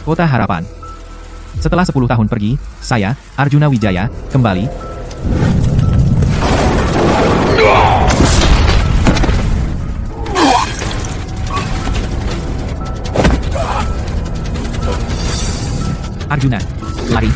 Kota Harapan. Setelah 10 tahun pergi, saya, Arjuna Wijaya, kembali. Arjuna, lari.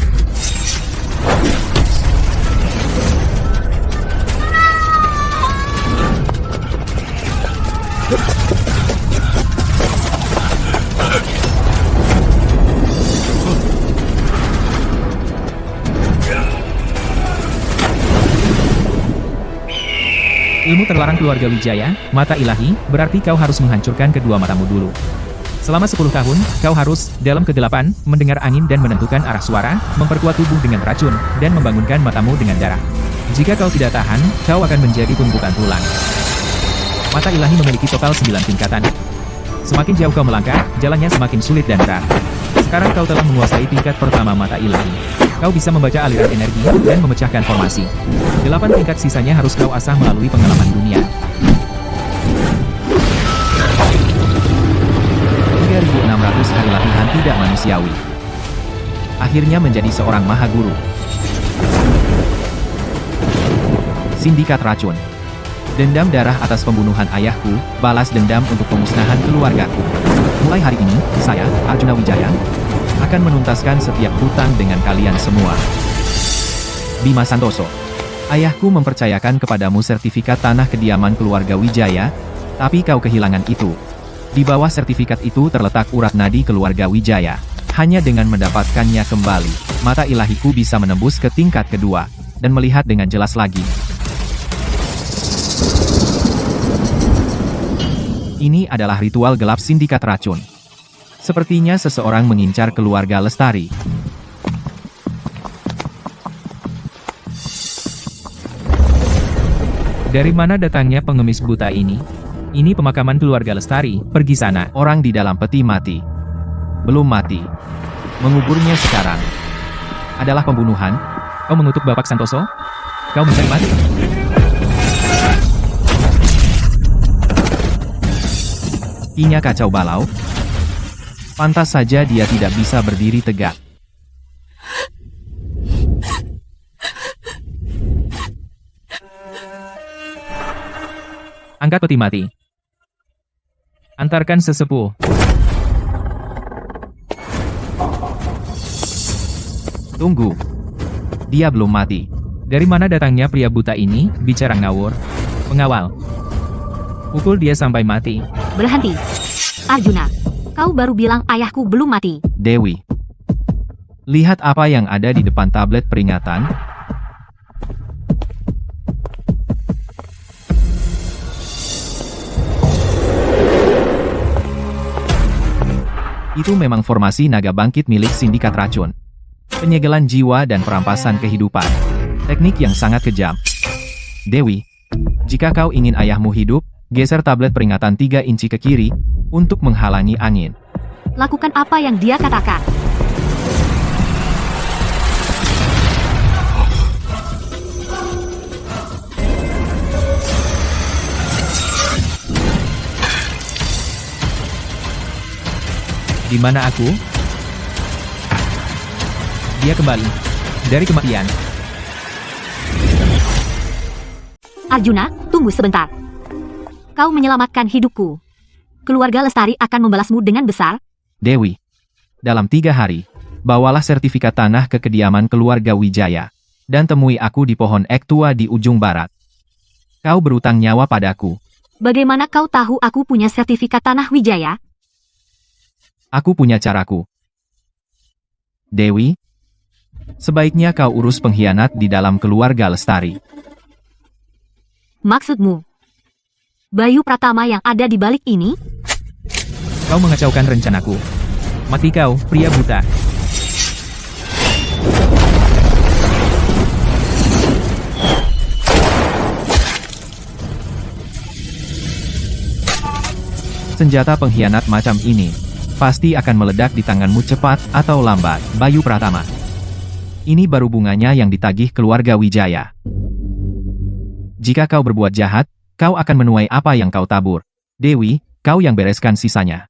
Ilmu terlarang keluarga Wijaya, mata ilahi, berarti kau harus menghancurkan kedua matamu dulu. Selama 10 tahun, kau harus, dalam kegelapan, mendengar angin dan menentukan arah suara, memperkuat tubuh dengan racun, dan membangunkan matamu dengan darah. Jika kau tidak tahan, kau akan menjadi tumpukan tulang. Mata ilahi memiliki total 9 tingkatan. Semakin jauh kau melangkah, jalannya semakin sulit dan berat. Sekarang kau telah menguasai tingkat pertama mata ilahi. Kau bisa membaca aliran energi, dan memecahkan formasi. 8 tingkat sisanya harus kau asah melalui pengalaman dunia. 3.600 hari latihan tidak manusiawi. Akhirnya menjadi seorang maha guru. Sindikat racun. Dendam darah atas pembunuhan ayahku, balas dendam untuk pemusnahan keluargaku. Mulai hari ini, saya, Arjuna Wijaya, akan menuntaskan setiap hutang dengan kalian semua. Bima Santoso. Ayahku mempercayakan kepadamu sertifikat tanah kediaman keluarga Wijaya, tapi kau kehilangan itu. Di bawah sertifikat itu terletak urat nadi keluarga Wijaya. Hanya dengan mendapatkannya kembali, mata ilahiku bisa menembus ke tingkat kedua, dan melihat dengan jelas lagi. Ini adalah ritual gelap sindikat racun. Sepertinya seseorang mengincar keluarga Lestari. Dari mana datangnya pengemis buta ini? Ini pemakaman keluarga Lestari, pergi sana. Orang di dalam peti mati. Belum mati. Menguburnya sekarang. Adalah pembunuhan. Kau mengutuk Bapak Santoso? Kau mencari mati? Inya kacau balau. Pantas saja dia tidak bisa berdiri tegak. Angkat peti mati. Antarkan sesepuh. Tunggu. Dia belum mati. Dari mana datangnya pria buta ini, bicara ngawur? Pengawal. Pukul dia sampai mati. Berhenti. Arjuna. Kau baru bilang ayahku belum mati. Dewi. Lihat apa yang ada di depan tablet peringatan. Itu memang formasi naga bangkit milik sindikat racun. Penyegelan jiwa dan perampasan kehidupan. Teknik yang sangat kejam. Dewi. Jika kau ingin ayahmu hidup, geser tablet peringatan 3 inci ke kiri, untuk menghalangi angin. Lakukan apa yang dia katakan. Di mana aku? Dia kembali dari kematian. Arjuna, tunggu sebentar. Kau menyelamatkan hidupku. Keluarga Lestari akan membalasmu dengan besar. Dewi. Dalam 3 hari, bawalah sertifikat tanah ke kediaman keluarga Wijaya. Dan temui aku di pohon ek tua di ujung barat. Kau berutang nyawa padaku. Bagaimana kau tahu aku punya sertifikat tanah Wijaya? Aku punya caraku. Dewi. Sebaiknya kau urus pengkhianat di dalam keluarga Lestari. Maksudmu? Bayu Pratama yang ada di balik ini? Kau mengacaukan rencanaku. Mati kau, pria buta. Senjata pengkhianat macam ini pasti akan meledak di tanganmu cepat atau lambat, Bayu Pratama. Ini baru bunganya yang ditagih keluarga Wijaya. Jika kau berbuat jahat, kau akan menuai apa yang kau tabur. Dewi, kau yang bereskan sisanya.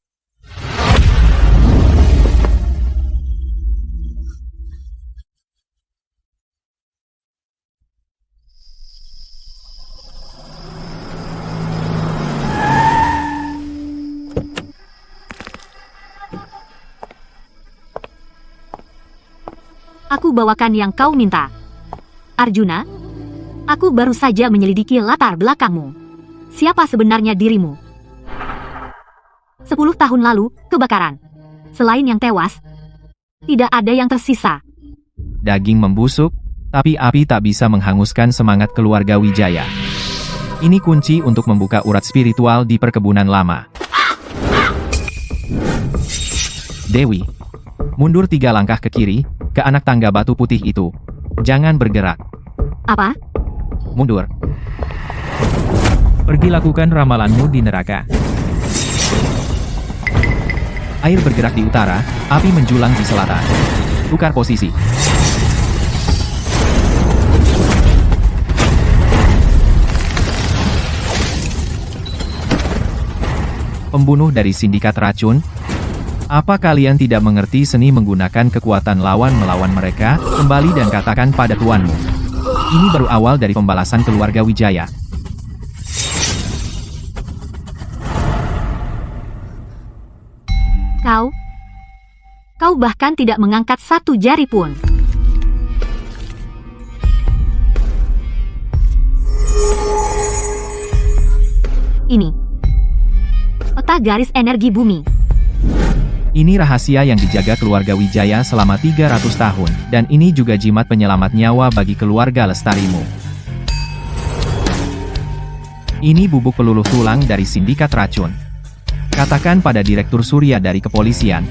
Aku bawakan yang kau minta. Arjuna, aku baru saja menyelidiki latar belakangmu. Siapa sebenarnya dirimu? 10 tahun lalu, kebakaran. Selain yang tewas, tidak ada yang tersisa. Daging membusuk, tapi api tak bisa menghanguskan semangat keluarga Wijaya. Ini kunci untuk membuka urat spiritual di perkebunan lama. Dewi, mundur 3 langkah ke kiri, ke anak tangga batu putih itu. Jangan bergerak. Apa? Mundur. Pergi lakukan ramalanmu di neraka. Air bergerak di utara, api menjulang di selatan. Tukar posisi. Pembunuh dari sindikat racun. Apa kalian tidak mengerti seni menggunakan kekuatan lawan melawan mereka? Kembali dan katakan pada tuanmu. Ini baru awal dari pembalasan keluarga Wijaya. Kau bahkan tidak mengangkat satu jari pun. Ini peta garis energi bumi. Ini rahasia yang dijaga keluarga Wijaya selama 300 tahun, dan ini juga jimat penyelamat nyawa bagi keluarga lestarimu. Ini bubuk peluluh tulang dari sindikat racun. Katakan pada Direktur Surya dari kepolisian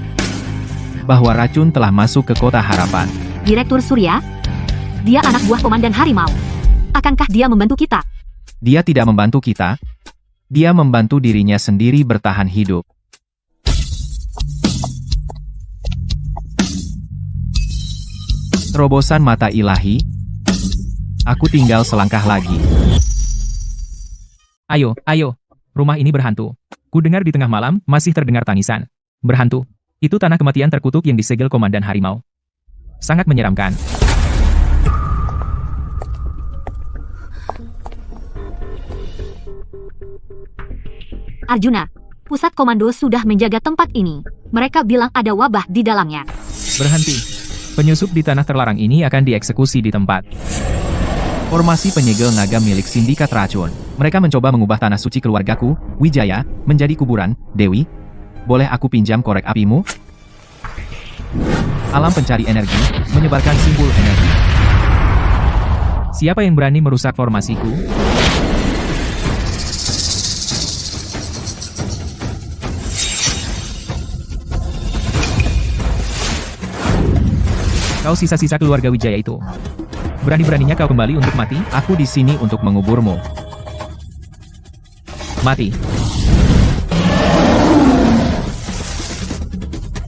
bahwa racun telah masuk ke Kota Harapan. Direktur Surya? Dia anak buah Komandan Harimau. Akankah dia membantu kita? Dia tidak membantu kita. Dia membantu dirinya sendiri bertahan hidup. Terobosan mata ilahi. Aku tinggal selangkah lagi. Ayo, rumah ini berhantu. Ku dengar di tengah malam, masih terdengar tangisan. Berhantu. Itu tanah kematian terkutuk yang disegel Komandan Harimau. Sangat menyeramkan. Arjuna, pusat komando sudah menjaga tempat ini. Mereka bilang ada wabah di dalamnya. Berhenti. Penyusup di tanah terlarang ini akan dieksekusi di tempat. Formasi penyegel naga milik sindikat racun. Mereka mencoba mengubah tanah suci keluargaku, Wijaya, menjadi kuburan. Dewi, boleh aku pinjam korek apimu? Alam pencari energi, menyebarkan simbol energi. Siapa yang berani merusak formasiku? Kau sisa-sisa keluarga Wijaya itu. Berani-beraninya kau kembali untuk mati? Aku di sini untuk menguburmu. Mati.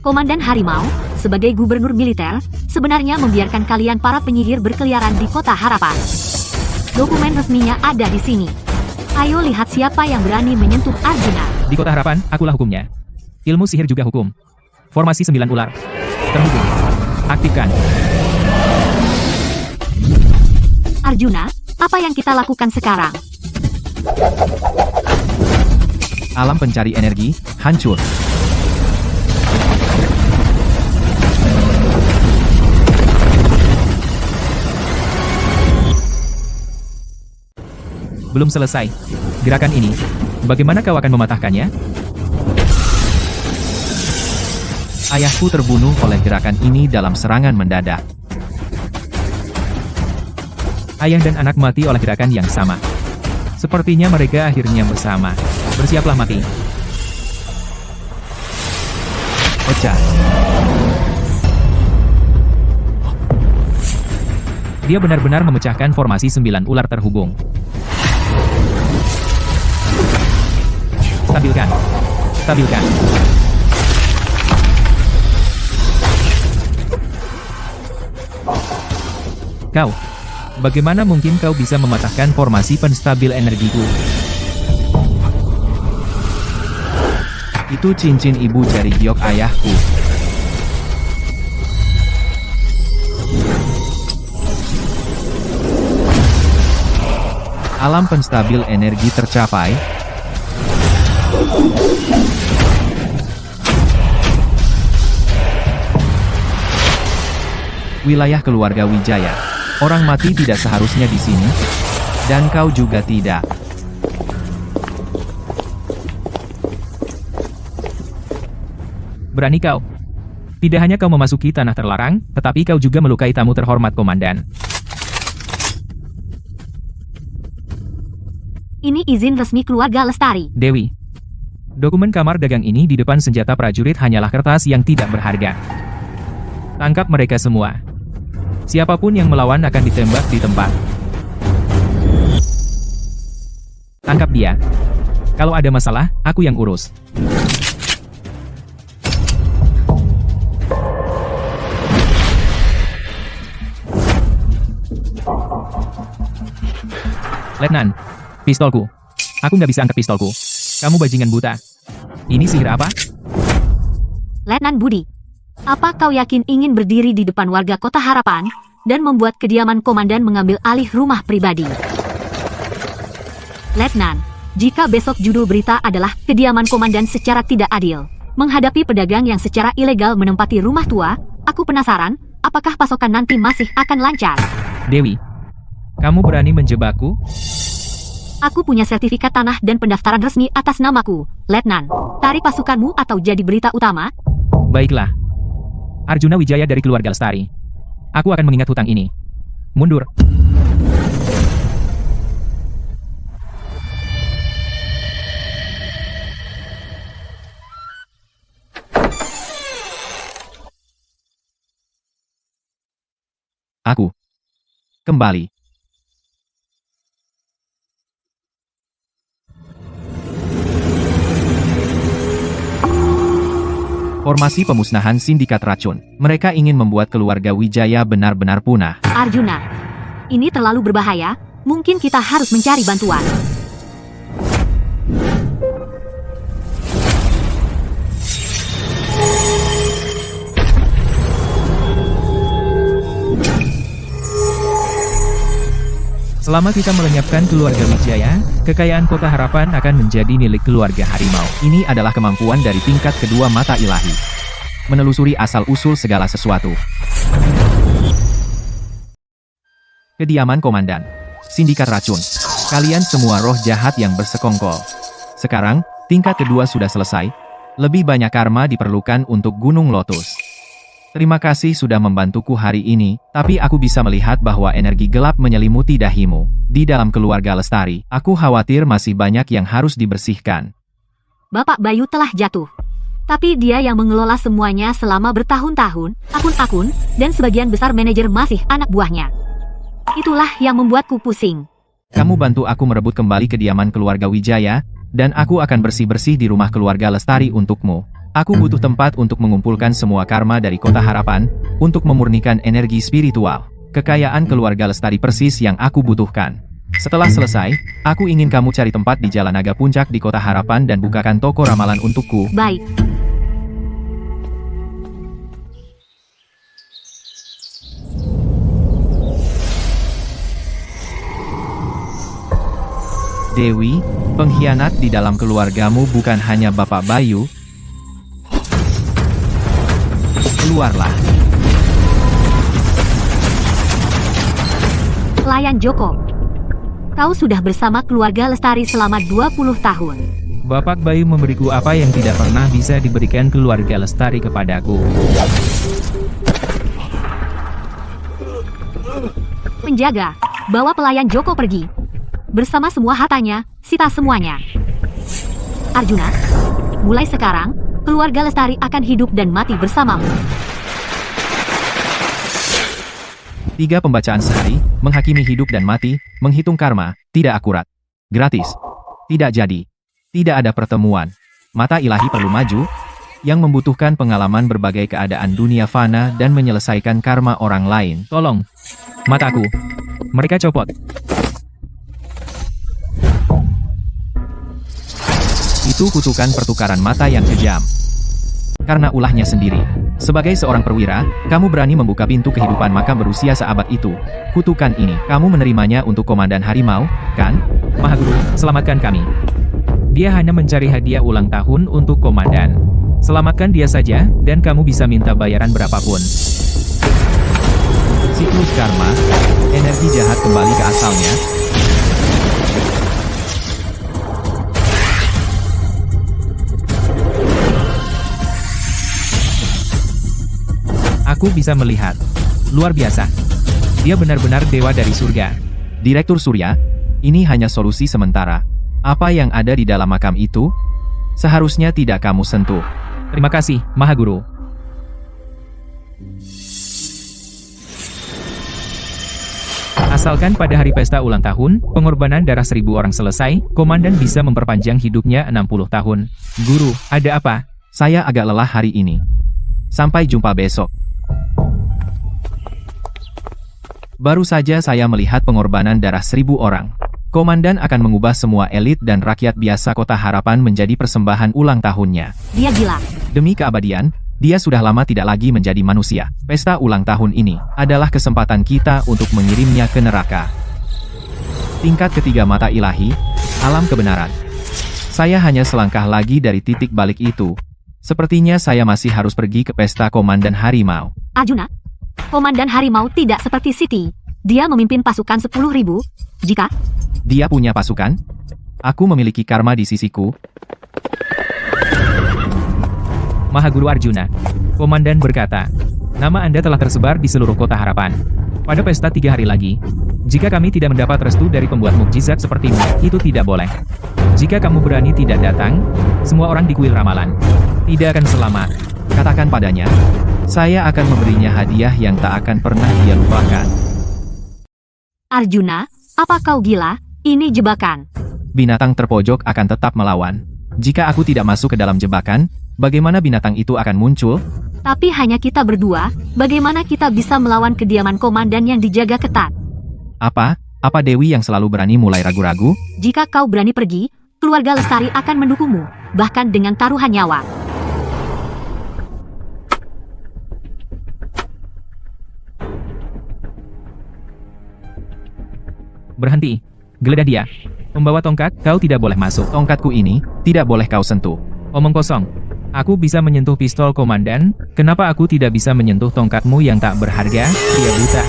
Komandan Harimau, sebagai gubernur militer, sebenarnya membiarkan kalian para penyihir berkeliaran di Kota Harapan. Dokumen resminya ada di sini. Ayo lihat siapa yang berani menyentuh Arjuna. Di Kota Harapan, akulah hukumnya. Ilmu sihir juga hukum. Formasi 9 ular. Terhubung. Aktifkan. Arjuna, apa yang kita lakukan sekarang? Alam pencari energi, hancur. Belum selesai. Gerakan ini, bagaimana kau akan mematahkannya? Ayahku terbunuh oleh gerakan ini dalam serangan mendadak. Ayah dan anak mati oleh gerakan yang sama. Sepertinya mereka akhirnya bersama. Bersiaplah mati. Pecah. Dia benar-benar memecahkan formasi 9 ular terhubung. Stabilkan. Stabilkan. Kau, bagaimana mungkin kau bisa mematahkan formasi penstabil energiku? Itu cincin ibu jari giok ayahku. Alam penstabil energi tercapai. wilayah keluarga Wijaya. Orang mati tidak seharusnya di sini. Dan kau juga tidak. Berani kau. Tidak hanya kau memasuki tanah terlarang, tetapi kau juga melukai tamu terhormat komandan. Ini izin resmi keluarga Lestari. Dewi. Dokumen kamar dagang ini di depan senjata prajurit hanyalah kertas yang tidak berharga. Tangkap mereka semua. Siapapun yang melawan akan ditembak di tempat. Tangkap dia. Kalau ada masalah, aku yang urus. Letnan, pistolku. Aku nggak bisa angkat pistolku. Kamu bajingan buta. Ini sihir apa? Letnan Budi, apa kau yakin ingin berdiri di depan warga Kota Harapan dan membuat kediaman komandan mengambil alih rumah pribadi? Letnan, jika besok judul berita adalah kediaman komandan secara tidak adil, menghadapi pedagang yang secara ilegal menempati rumah tua, aku penasaran, apakah pasokan nanti masih akan lancar? Dewi, kamu berani menjebakku? Aku punya sertifikat tanah dan pendaftaran resmi atas namaku, Letnan. Tarik pasukanmu atau jadi berita utama? Baiklah. Arjuna Wijaya dari keluarga Lestari. Aku akan mengingat hutang ini. Mundur. Aku kembali. Formasi pemusnahan sindikat racun. Mereka ingin membuat keluarga Wijaya benar-benar punah. Arjuna, ini terlalu berbahaya. Mungkin kita harus mencari bantuan. Selama kita melenyapkan keluarga Wijaya, kekayaan Kota Harapan akan menjadi milik keluarga Harimau. Ini adalah kemampuan dari tingkat kedua mata ilahi. Menelusuri asal-usul segala sesuatu. Kediaman komandan. Sindikat racun. Kalian semua roh jahat yang bersekongkol. Sekarang, tingkat kedua sudah selesai. Lebih banyak karma diperlukan untuk Gunung Lotus. Terima kasih sudah membantuku hari ini, tapi aku bisa melihat bahwa energi gelap menyelimuti dahimu. Di dalam keluarga Lestari, aku khawatir masih banyak yang harus dibersihkan. Bapak Bayu telah jatuh. Tapi dia yang mengelola semuanya selama bertahun-tahun, akun-akun, dan sebagian besar manajer masih anak buahnya. Itulah yang membuatku pusing. Kamu bantu aku merebut kembali kediaman keluarga Wijaya, dan aku akan bersih-bersih di rumah keluarga Lestari untukmu. Aku butuh tempat untuk mengumpulkan semua karma dari Kota Harapan, untuk memurnikan energi spiritual. Kekayaan keluarga Lestari persis yang aku butuhkan. Setelah selesai, aku ingin kamu cari tempat di Jalan Naga Puncak di Kota Harapan dan bukakan toko ramalan untukku. Baik. Dewi, pengkhianat di dalam keluargamu bukan hanya Bapak Bayu. Keluarlah. Pelayan Joko, kau sudah bersama keluarga Lestari selama 20 tahun. Bapak Bayu memberiku apa yang tidak pernah bisa diberikan keluarga Lestari kepadaku. Penjaga, bawa pelayan Joko pergi. Bersama semua hartanya, sita semuanya. Arjuna, mulai sekarang, keluarga Lestari akan hidup dan mati bersamamu. 3 pembacaan sehari, menghakimi hidup dan mati, menghitung karma, tidak akurat. Gratis. Tidak jadi. Tidak ada pertemuan. Mata ilahi perlu maju, yang membutuhkan pengalaman berbagai keadaan dunia fana dan menyelesaikan karma orang lain. Tolong. Mataku. Mereka copot. Itu kutukan pertukaran mata yang kejam. Karena ulahnya sendiri. Sebagai seorang perwira, kamu berani membuka pintu kehidupan makam berusia seabad itu. Kutukan ini, kamu menerimanya untuk Komandan Harimau, kan? Mahaguru, selamatkan kami. Dia hanya mencari hadiah ulang tahun untuk komandan. Selamatkan dia saja, dan kamu bisa minta bayaran berapapun. Siklus karma, energi jahat kembali ke asalnya. Aku bisa melihat. Luar biasa. Dia benar-benar dewa dari surga. Direktur Surya, ini hanya solusi sementara. Apa yang ada di dalam makam itu? Seharusnya tidak kamu sentuh. Terima kasih, Mahaguru. Asalkan pada hari pesta ulang tahun, pengorbanan darah 1000 orang selesai, Komandan bisa memperpanjang hidupnya 60 tahun. Guru, ada apa? Saya agak lelah hari ini. Sampai jumpa besok. Baru saja saya melihat pengorbanan darah 1000 orang. Komandan akan mengubah semua elit dan rakyat biasa Kota Harapan menjadi persembahan ulang tahunnya. Dia gila. Demi keabadian, dia sudah lama tidak lagi menjadi manusia. Pesta ulang tahun ini adalah kesempatan kita untuk mengirimnya ke neraka. Tingkat ketiga mata ilahi, alam kebenaran. Saya hanya selangkah lagi dari titik balik itu. Sepertinya saya masih harus pergi ke pesta Komandan Harimau. Arjuna, Komandan Harimau tidak seperti Siti. Dia memimpin pasukan 10.000. Jika Dia punya pasukan? Aku memiliki karma di sisiku. Mahaguru Arjuna. Komandan berkata, nama Anda telah tersebar di seluruh Kota Harapan. Pada pesta 3 hari lagi, jika kami tidak mendapat restu dari pembuat mukjizat sepertimu, itu tidak boleh. Jika kamu berani tidak datang, semua orang di kuil ramalan tidak akan selamat. Katakan padanya, saya akan memberinya hadiah yang tak akan pernah dia lupakan. Arjuna, apa kau gila? Ini jebakan. Binatang terpojok akan tetap melawan. Jika aku tidak masuk ke dalam jebakan, bagaimana binatang itu akan muncul? Tapi hanya kita berdua, bagaimana kita bisa melawan kediaman komandan yang dijaga ketat? Apa? Apa Dewi yang selalu berani mulai ragu-ragu? Jika kau berani pergi, keluarga Lestari akan mendukungmu, bahkan dengan taruhan nyawa. Berhenti. Geledah dia. Membawa tongkat, kau tidak boleh masuk. Tongkatku ini, tidak boleh kau sentuh. Omong kosong. Aku bisa menyentuh pistol komandan, kenapa aku tidak bisa menyentuh tongkatmu yang tak berharga, dia buta.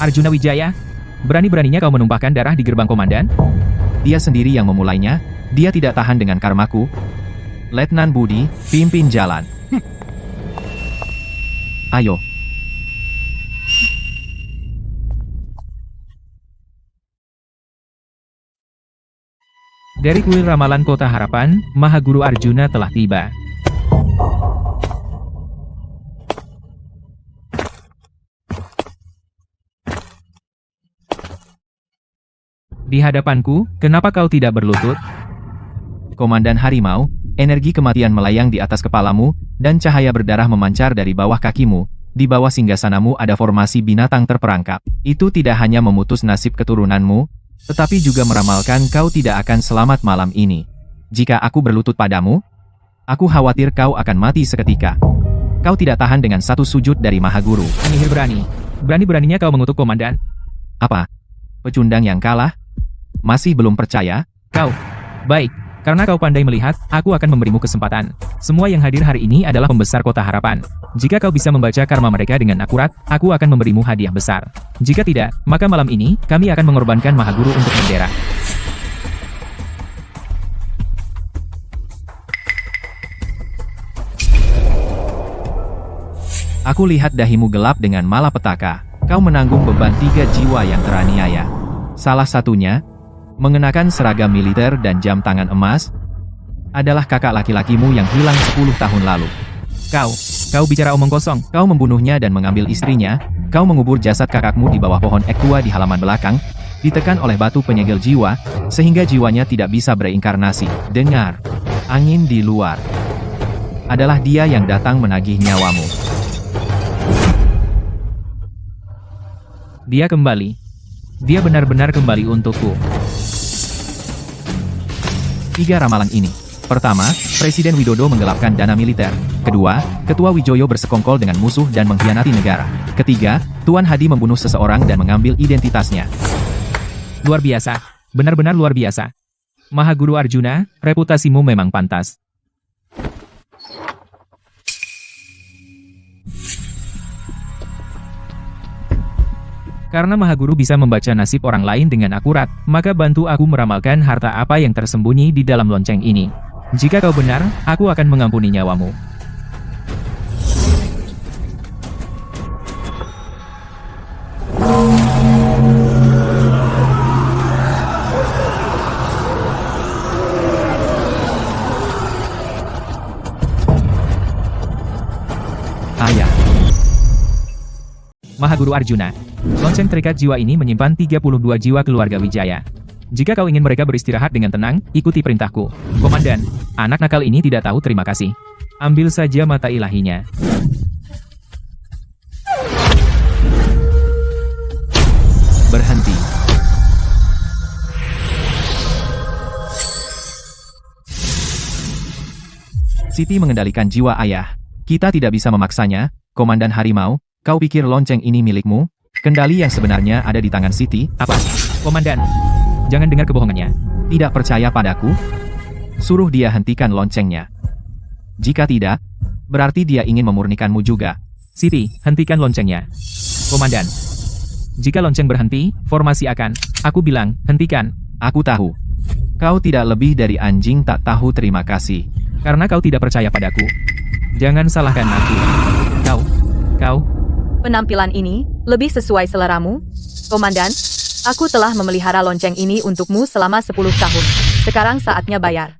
Arjuna Wijaya, berani-beraninya kau menumpahkan darah di gerbang komandan? Dia sendiri yang memulainya, dia tidak tahan dengan karmaku. Letnan Budi, pimpin jalan. Ayo. Dari kuil ramalan Kota Harapan, Mahaguru Arjuna telah tiba. Di hadapanku, kenapa kau tidak berlutut? Komandan Harimau, energi kematian melayang di atas kepalamu, dan cahaya berdarah memancar dari bawah kakimu. Di bawah singgasanamu ada formasi binatang terperangkap. Itu tidak hanya memutus nasib keturunanmu, tetapi juga meramalkan kau tidak akan selamat malam ini. Jika aku berlutut padamu, aku khawatir kau akan mati seketika. Kau tidak tahan dengan satu sujud dari Mahaguru. Penyihir berani. Berani-beraninya kau mengutuk komandan. Apa? Pecundang yang kalah? Masih belum percaya? Kau. Baik. Karena kau pandai melihat, aku akan memberimu kesempatan. Semua yang hadir hari ini adalah pembesar Kota Harapan. Jika kau bisa membaca karma mereka dengan akurat, aku akan memberimu hadiah besar. Jika tidak, maka malam ini, kami akan mengorbankan Mahaguru untuk bendera. Aku lihat dahimu gelap dengan malapetaka. Kau menanggung beban 3 jiwa yang teraniaya. Salah satunya, mengenakan seragam militer dan jam tangan emas, adalah kakak laki-lakimu yang hilang 10 tahun lalu. Kau bicara omong kosong. Kau membunuhnya dan mengambil istrinya, kau mengubur jasad kakakmu di bawah pohon ek tua di halaman belakang, ditekan oleh batu penyegel jiwa, sehingga jiwanya tidak bisa bereinkarnasi. Dengar, angin di luar. Adalah dia yang datang menagih nyawamu. Dia kembali. Dia benar-benar kembali untukku. 3 ramalan ini. Pertama, Presiden Widodo menggelapkan dana militer. Kedua, Ketua Wijoyo bersekongkol dengan musuh dan mengkhianati negara. Ketiga, Tuan Hadi membunuh seseorang dan mengambil identitasnya. Luar biasa. Benar-benar luar biasa. Mahaguru Arjuna, reputasimu memang pantas. Karena Mahaguru bisa membaca nasib orang lain dengan akurat, maka bantu aku meramalkan harta apa yang tersembunyi di dalam lonceng ini. Jika kau benar, aku akan mengampuni nyawamu. Ayah. Mahaguru Arjuna, lonceng terikat jiwa ini menyimpan 32 jiwa keluarga Wijaya. Jika kau ingin mereka beristirahat dengan tenang, ikuti perintahku. Komandan, anak nakal ini tidak tahu terima kasih. Ambil saja mata ilahinya. Berhenti. Siti mengendalikan jiwa ayah. Kita tidak bisa memaksanya, Komandan Harimau. Kau pikir lonceng ini milikmu? Kendali yang sebenarnya ada di tangan Siti. Apa? Komandan, jangan dengar kebohongannya. Tidak percaya padaku? Suruh dia hentikan loncengnya. Jika tidak, berarti dia ingin memurnikanmu juga. Siti, hentikan loncengnya. Komandan, jika lonceng berhenti, formasi akan. Aku bilang, hentikan. Aku tahu. Kau tidak lebih dari anjing tak tahu terima kasih. Karena kau tidak percaya padaku. Jangan salahkan aku. Kau. Penampilan ini lebih sesuai seleramu, Komandan. Aku telah memelihara lonceng ini untukmu selama 10 tahun. Sekarang saatnya bayar.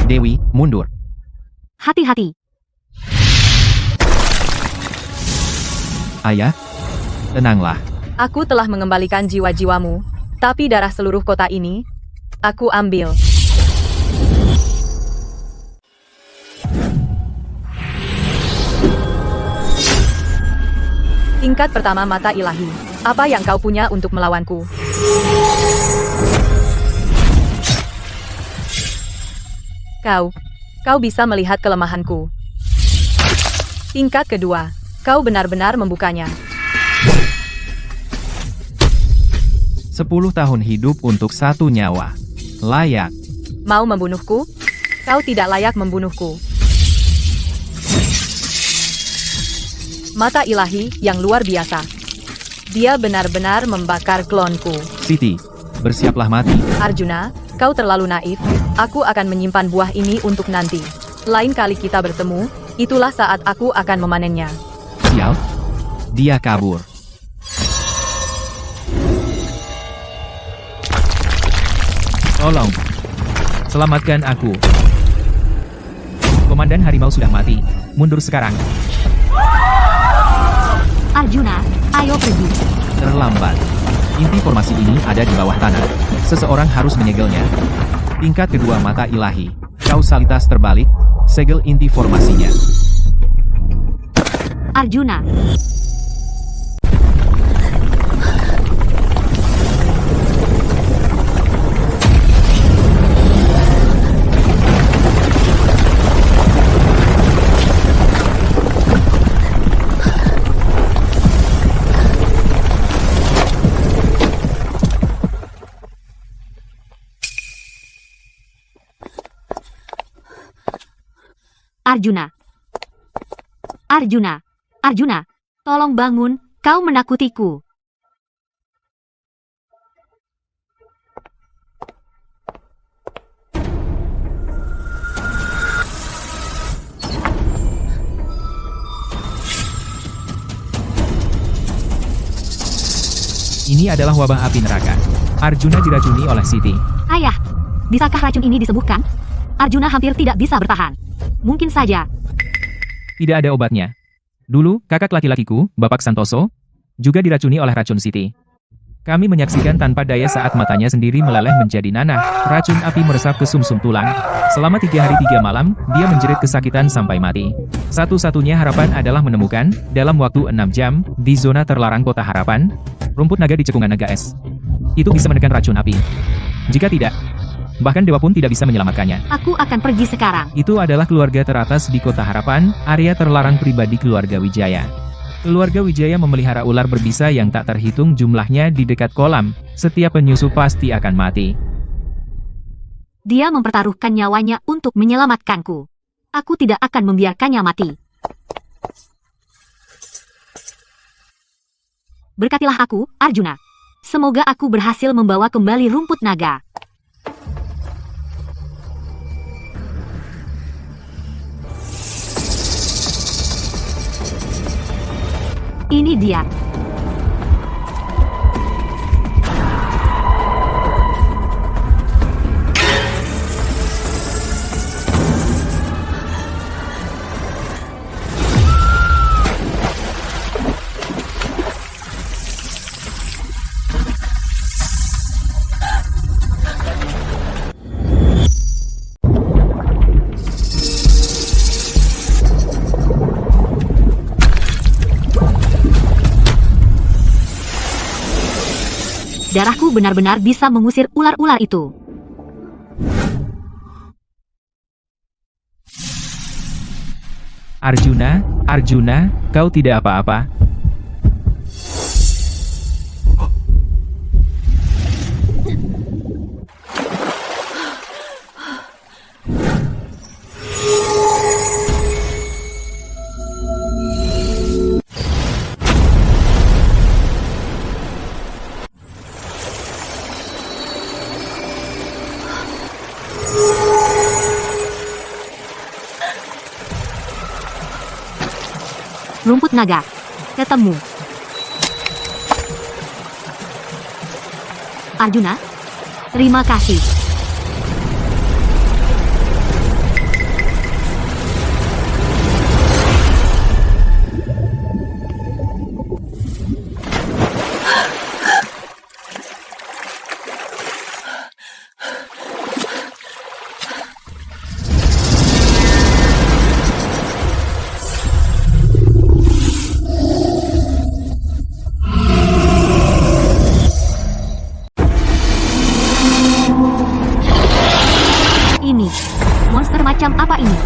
Dewi, mundur. Hati-hati. Ayah, tenanglah. Aku telah mengembalikan jiwa-jiwamu, tapi darah seluruh kota ini, aku ambil. Tingkat pertama mata ilahi. Apa yang kau punya untuk melawanku? Kau bisa melihat kelemahanku. Tingkat kedua, kau benar-benar membukanya. 10 tahun hidup untuk 1 nyawa. Layak. Mau membunuhku? Kau tidak layak membunuhku. Mata ilahi yang luar biasa. Dia benar-benar membakar klonku. Siti, bersiaplah mati. Arjuna, kau terlalu naif. Aku akan menyimpan buah ini untuk nanti. Lain kali kita bertemu, itulah saat aku akan memanennya. Sial. Dia kabur. Tolong. Selamatkan aku. Komandan Harimau sudah mati. Mundur sekarang. Arjuna, ayo pergi. Terlambat. Inti formasi ini ada di bawah tanah. Seseorang harus menyegelnya. Tingkat kedua mata ilahi. Kausalitas terbalik. Segel inti formasinya. Arjuna. Arjuna. Arjuna. Arjuna. Tolong bangun, kau menakutiku. Ini adalah wabah api neraka. Arjuna diracuni oleh Siti. Ayah, bisakah racun ini disembuhkan? Arjuna hampir tidak bisa bertahan. Mungkin saja. Tidak ada obatnya. Dulu, kakak laki-lakiku, Bapak Santoso, juga diracuni oleh racun Siti. Kami menyaksikan tanpa daya saat matanya sendiri meleleh menjadi nanah. Racun api meresap ke sumsum tulang. Selama 3 hari 3 malam, dia menjerit kesakitan sampai mati. Satu-satunya harapan adalah menemukan, dalam waktu 6 jam, di zona terlarang Kota Harapan, rumput naga di cekungan naga es. Itu bisa menekan racun api. Jika tidak, bahkan dewa pun tidak bisa menyelamatkannya. Aku akan pergi sekarang. Itu adalah keluarga teratas di Kota Harapan, area terlarang pribadi keluarga Wijaya. Keluarga Wijaya memelihara ular berbisa yang tak terhitung jumlahnya di dekat kolam. Setiap penyusu pasti akan mati. Dia mempertaruhkan nyawanya untuk menyelamatkanku. Aku tidak akan membiarkannya mati. Berkatilah aku, Arjuna. Semoga aku berhasil membawa kembali rumput naga. Ini dia. Darahku benar-benar bisa mengusir ular-ular itu. Arjuna, Arjuna, kau tidak apa-apa. Rumput naga. Ketemu. Arjuna, terima kasih. Ini, monster macam apa ini?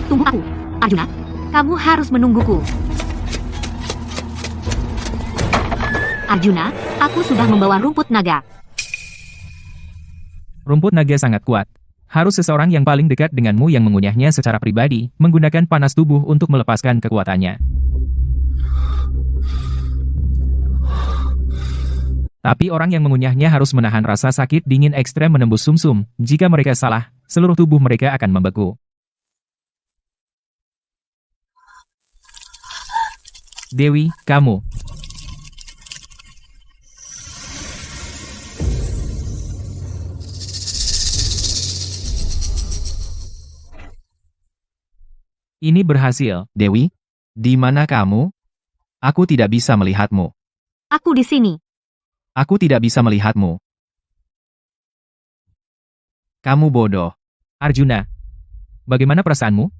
Tunggu aku, Arjuna. Kamu harus menungguku. Arjuna, aku sudah membawa rumput naga. Rumput naga sangat kuat. Harus seseorang yang paling dekat denganmu yang mengunyahnya secara pribadi, menggunakan panas tubuh untuk melepaskan kekuatannya. Tapi orang yang mengunyahnya harus menahan rasa sakit dingin ekstrem menembus sumsum. Jika mereka salah, seluruh tubuh mereka akan membeku. Dewi, kamu. Ini berhasil. Dewi, di mana kamu? Aku tidak bisa melihatmu. Aku di sini. Aku tidak bisa melihatmu. Kamu bodoh. Arjuna, bagaimana perasaanmu?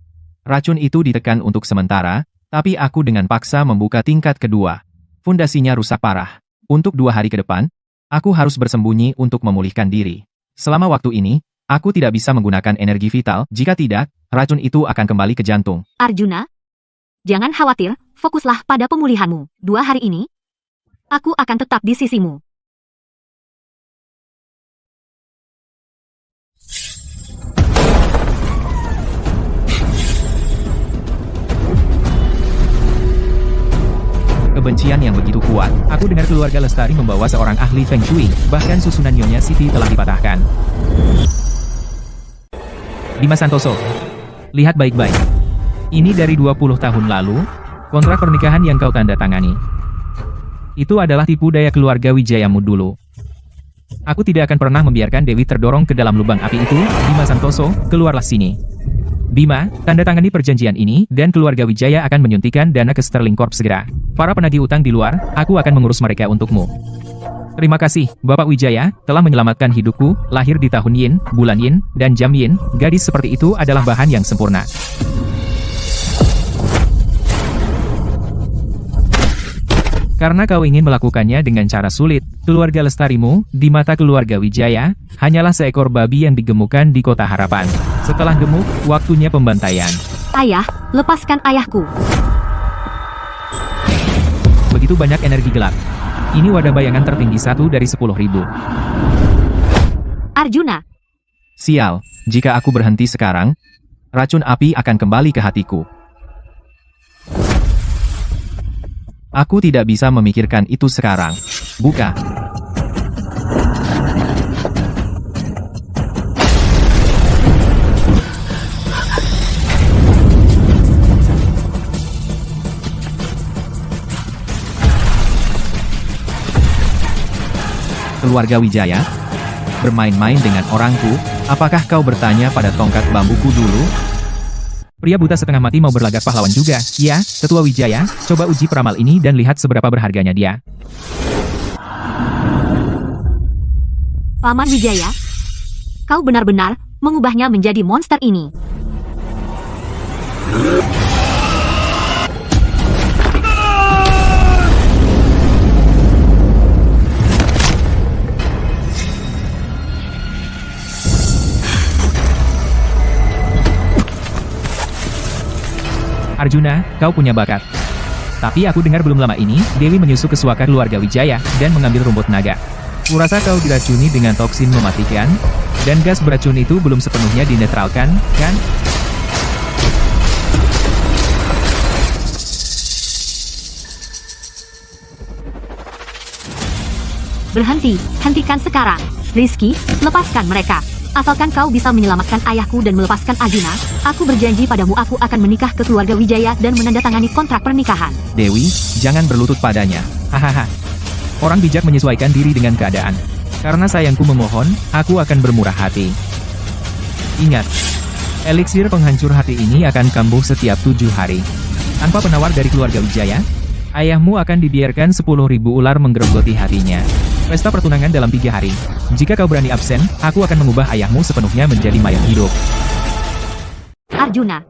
Racun itu ditekan untuk sementara, tapi aku dengan paksa membuka tingkat kedua. Fondasinya rusak parah. Untuk 2 hari ke depan, aku harus bersembunyi untuk memulihkan diri. Selama waktu ini, aku tidak bisa menggunakan energi vital, jika tidak, racun itu akan kembali ke jantung. Arjuna, jangan khawatir, fokuslah pada pemulihanmu. 2 hari ini, aku akan tetap di sisimu. Kebencian yang begitu kuat. Aku dengar keluarga Lestari membawa seorang ahli Feng Shui, bahkan susunan Nyonya Siti telah dipatahkan. Dimas Santoso, lihat baik-baik. Ini dari 20 tahun lalu, kontrak pernikahan yang kau tanda tangani. Itu adalah tipu daya keluarga Wijayamu dulu. Aku tidak akan pernah membiarkan Dewi terdorong ke dalam lubang api itu. Dimas Santoso, keluarlah sini. Bima, tanda tangani perjanjian ini, dan keluarga Wijaya akan menyuntikkan dana ke Sterling Corp segera. Para penagih utang di luar, aku akan mengurus mereka untukmu. Terima kasih, Bapak Wijaya, telah menyelamatkan hidupku, lahir di tahun Yin, bulan Yin, dan jam Yin. Gadis seperti itu adalah bahan yang sempurna. Karena kau ingin melakukannya dengan cara sulit, keluarga lestarimu, di mata keluarga Wijaya, hanyalah seekor babi yang digemukkan di Kota Harapan. Setelah gemuk, waktunya pembantaian. Ayah, lepaskan ayahku. Begitu banyak energi gelap. Ini wadah bayangan tertinggi 1 dari 10.000. Arjuna, Sial, jika aku berhenti sekarang, racun api akan kembali ke hatiku. Aku tidak bisa memikirkan itu sekarang. Buka. Keluarga Wijaya, bermain-main dengan orangku, apakah kau bertanya pada tongkat bambuku dulu? Pria buta setengah mati mau berlagak pahlawan juga. Ya, Tetua Wijaya, coba uji peramal ini dan lihat seberapa berharganya dia. Paman Wijaya, kau benar-benar mengubahnya menjadi monster ini. Arjuna, kau punya bakat. Tapi aku dengar belum lama ini, Dewi menyusup ke suaka keluarga Wijaya, dan mengambil rumput naga. Kurasa kau diracuni dengan toksin mematikan, dan gas beracun itu belum sepenuhnya dinetralkan, kan? Berhenti, hentikan sekarang. Rizky, lepaskan mereka. Asalkan kau bisa menyelamatkan ayahku dan melepaskan Arjuna, aku berjanji padamu aku akan menikah ke keluarga Wijaya dan menandatangani kontrak pernikahan. Dewi, jangan berlutut padanya. Hahaha. Orang bijak menyesuaikan diri dengan keadaan. Karena sayangku memohon, aku akan bermurah hati. Ingat, eliksir penghancur hati ini akan kambuh setiap 7 hari. Tanpa penawar dari keluarga Wijaya, ayahmu akan dibiarkan 10.000 ular menggerogoti hatinya. Pesta pertunangan dalam 3 hari. Jika kau berani absen, aku akan mengubah ayahmu sepenuhnya menjadi mayat hidup. Arjuna,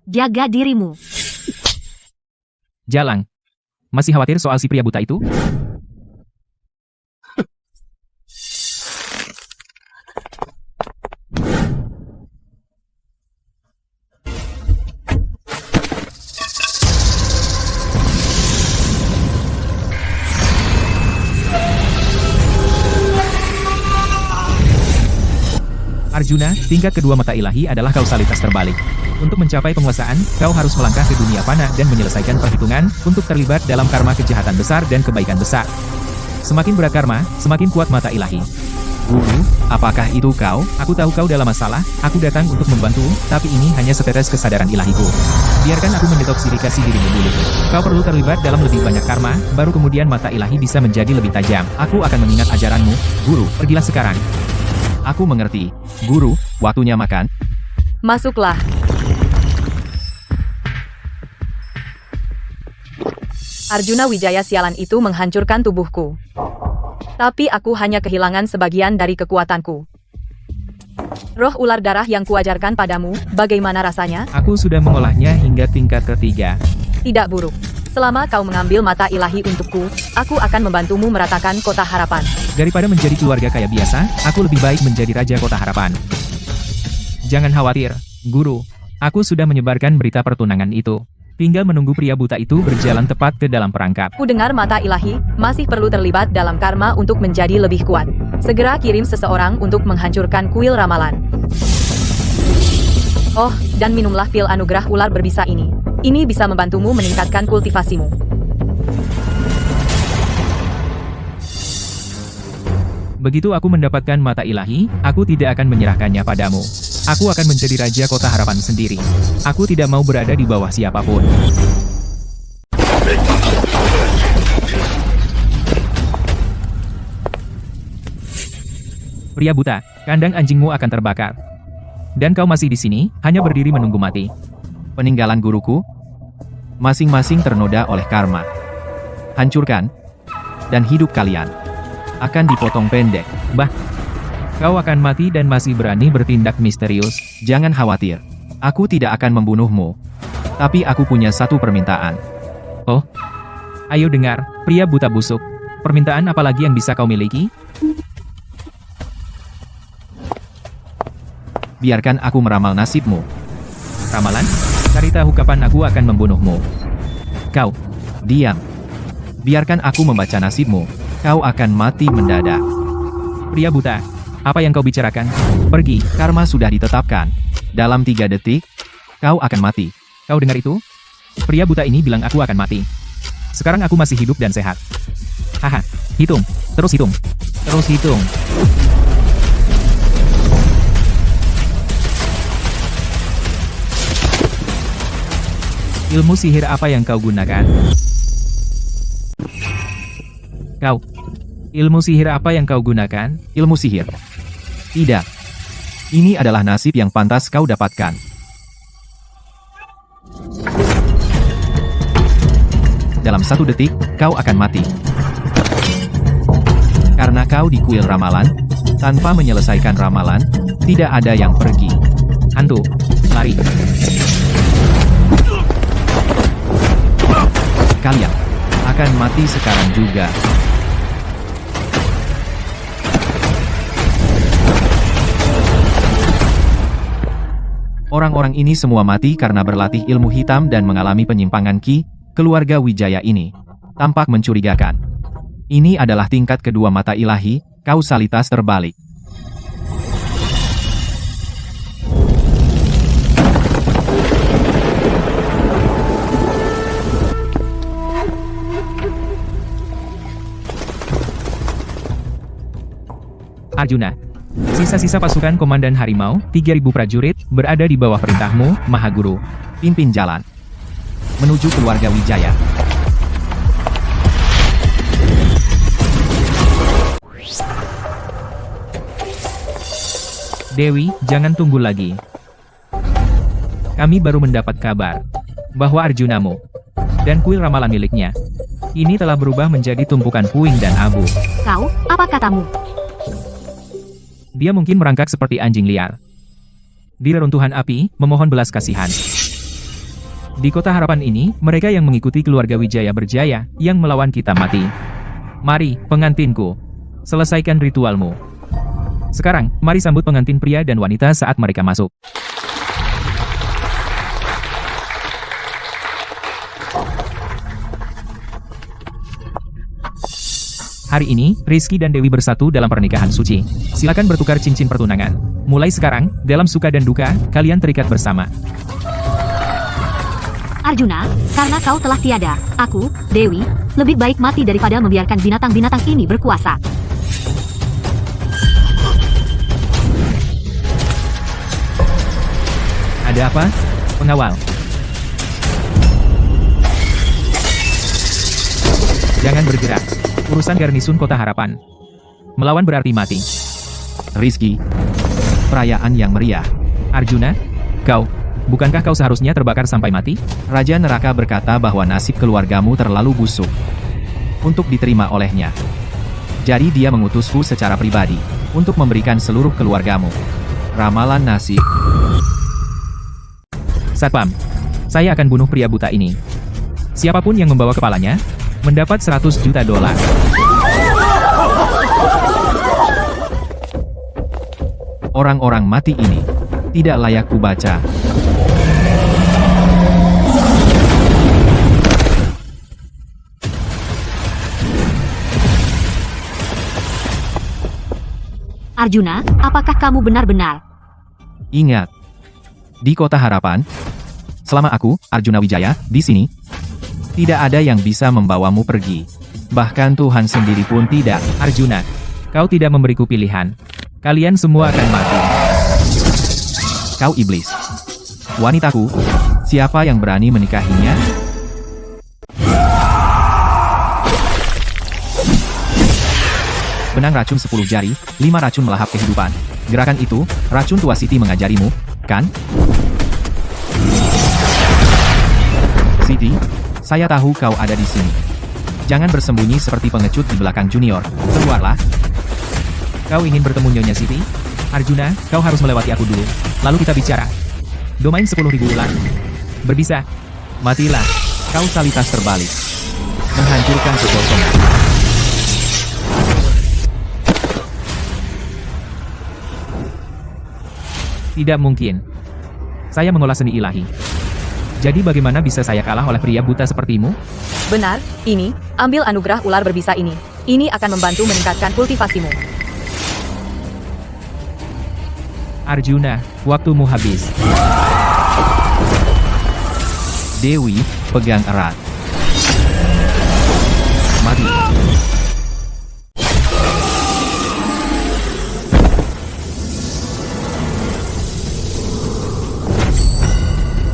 jaga dirimu. Jalang. Masih khawatir soal si pria buta itu? Arjuna, tingkat kedua mata ilahi adalah kausalitas terbalik. Untuk mencapai penguasaan, kau harus melangkah ke dunia fana dan menyelesaikan perhitungan untuk terlibat dalam karma kejahatan besar dan kebaikan besar. Semakin berat karma, semakin kuat mata ilahi. Guru, apakah itu kau? Aku tahu kau dalam masalah, aku datang untuk membantu, tapi ini hanya setetes kesadaran ilahiku. Biarkan aku mendetoksifikasi dirimu dulu. Kau perlu terlibat dalam lebih banyak karma, baru kemudian mata ilahi bisa menjadi lebih tajam. Aku akan mengingat ajaranmu. Guru, pergilah sekarang. Aku mengerti. Guru, waktunya makan. Masuklah. Arjuna Wijaya sialan itu menghancurkan tubuhku. Tapi aku hanya kehilangan sebagian dari kekuatanku. Roh ular darah yang kuajarkan padamu, bagaimana rasanya? Aku sudah mengolahnya hingga tingkat ketiga. Tidak buruk. Selama kau mengambil mata ilahi untukku, aku akan membantumu meratakan Kota Harapan. Daripada menjadi keluarga kaya biasa, aku lebih baik menjadi Raja Kota Harapan. Jangan khawatir, Guru. Aku sudah menyebarkan berita pertunangan itu. Tinggal menunggu pria buta itu berjalan tepat ke dalam perangkap. Ku dengar mata ilahi masih perlu terlibat dalam karma untuk menjadi lebih kuat. Segera kirim seseorang untuk menghancurkan kuil ramalan. Oh, dan minumlah pil anugerah ular berbisa ini. Ini bisa membantumu meningkatkan kultivasimu. Begitu aku mendapatkan mata ilahi, aku tidak akan menyerahkannya padamu. Aku akan menjadi Raja Kota Harapan sendiri. Aku tidak mau berada di bawah siapapun. Pria buta, kandang anjingmu akan terbakar. Dan kau masih di sini, hanya berdiri menunggu mati. Peninggalan guruku, masing-masing ternoda oleh karma. Hancurkan, dan hidup kalian akan dipotong pendek. Bah, kau akan mati dan masih berani bertindak misterius. Jangan khawatir, aku tidak akan membunuhmu. Tapi aku punya satu permintaan. Oh, Ayo dengar, pria buta busuk. Permintaan apa lagi yang bisa kau miliki? Biarkan aku meramal nasibmu. Ramalan? Cari tahu kapan aku akan membunuhmu. Kau, diam. Biarkan aku membaca nasibmu. Kau akan mati mendadak. Pria buta, apa yang kau bicarakan? Pergi. Karma sudah ditetapkan. Dalam 3 detik, kau akan mati. Kau dengar itu? Pria buta ini bilang aku akan mati. Sekarang aku masih hidup dan sehat. Haha, hitung. Terus hitung. Terus hitung. Ilmu sihir apa yang kau gunakan? Kau. Ilmu sihir apa yang kau gunakan? Ilmu sihir. Tidak. Ini adalah nasib yang pantas kau dapatkan. Dalam 1 detik, kau akan mati. Karena kau di kuil ramalan, tanpa menyelesaikan ramalan, tidak ada yang pergi. Hantu. Lari. Kalian akan mati sekarang juga. Orang-orang ini semua mati karena berlatih ilmu hitam dan mengalami penyimpangan ki. Keluarga Wijaya ini tampak mencurigakan. Ini adalah tingkat kedua mata ilahi, kausalitas terbalik. Arjuna. Sisa-sisa pasukan Komandan Harimau, 3.000 prajurit, berada di bawah perintahmu, Mahaguru. Pimpin jalan menuju keluarga Wijaya. Dewi, jangan tunggu lagi. Kami baru mendapat kabar bahwa Arjunamu dan kuil ramalan miliknya ini telah berubah menjadi tumpukan puing dan abu. Kau, apa katamu? Dia mungkin merangkak seperti anjing liar. Di reruntuhan api, memohon belas kasihan. Di kota harapan ini, mereka yang mengikuti keluarga Wijaya berjaya, yang melawan kita mati. Mari, pengantinku. Selesaikan ritualmu. Sekarang, mari sambut pengantin pria dan wanita saat mereka masuk. Hari ini, Rizky dan Dewi bersatu dalam pernikahan suci. Silakan bertukar cincin pertunangan. Mulai sekarang, dalam suka dan duka, kalian terikat bersama. Arjuna, karena kau telah tiada, aku, Dewi, lebih baik mati daripada membiarkan binatang-binatang ini berkuasa. Ada apa? Pengawal. Jangan bergerak. Urusan garnisun Kota Harapan. Melawan berarti mati. Rizky. Perayaan yang meriah. Arjuna, kau, bukankah kau seharusnya terbakar sampai mati? Raja Neraka berkata bahwa nasib keluargamu terlalu busuk untuk diterima olehnya. Jadi dia mengutusku secara pribadi untuk memberikan seluruh keluargamu ramalan nasib. Satpam, saya akan bunuh pria buta ini. Siapapun yang membawa kepalanya, mendapat 100 juta dolar. Orang-orang mati ini tidak layak kubaca. Arjuna, apakah kamu benar-benar? Ingat, di Kota Harapan, selama aku, Arjuna Wijaya, di sini, tidak ada yang bisa membawamu pergi. Bahkan Tuhan sendiri pun tidak. Arjuna, kau tidak memberiku pilihan. Kalian semua akan mati. Kau iblis. Wanitaku, siapa yang berani menikahinya? Benang racun 10 jari, 5 racun melahap kehidupan. Gerakan itu, racun tua Siti mengajarimu, kan? Siti, saya tahu kau ada di sini. Jangan bersembunyi seperti pengecut di belakang junior. Keluarlah. Kau ingin bertemu Nyonya Siti? Arjuna, kau harus melewati aku dulu. Lalu kita bicara. Domain 10.000 ulang. Berbisa. Matilah. Kausalitas terbalik. Menghancurkan kekosongan. Tidak mungkin. Saya mengolah seni ilahi. Jadi bagaimana bisa saya kalah oleh pria buta sepertimu? Benar, ini, ambil anugerah ular berbisa ini. Ini akan membantu meningkatkan kultivasimu. Arjuna, waktumu habis. Dewi, pegang erat. Mati.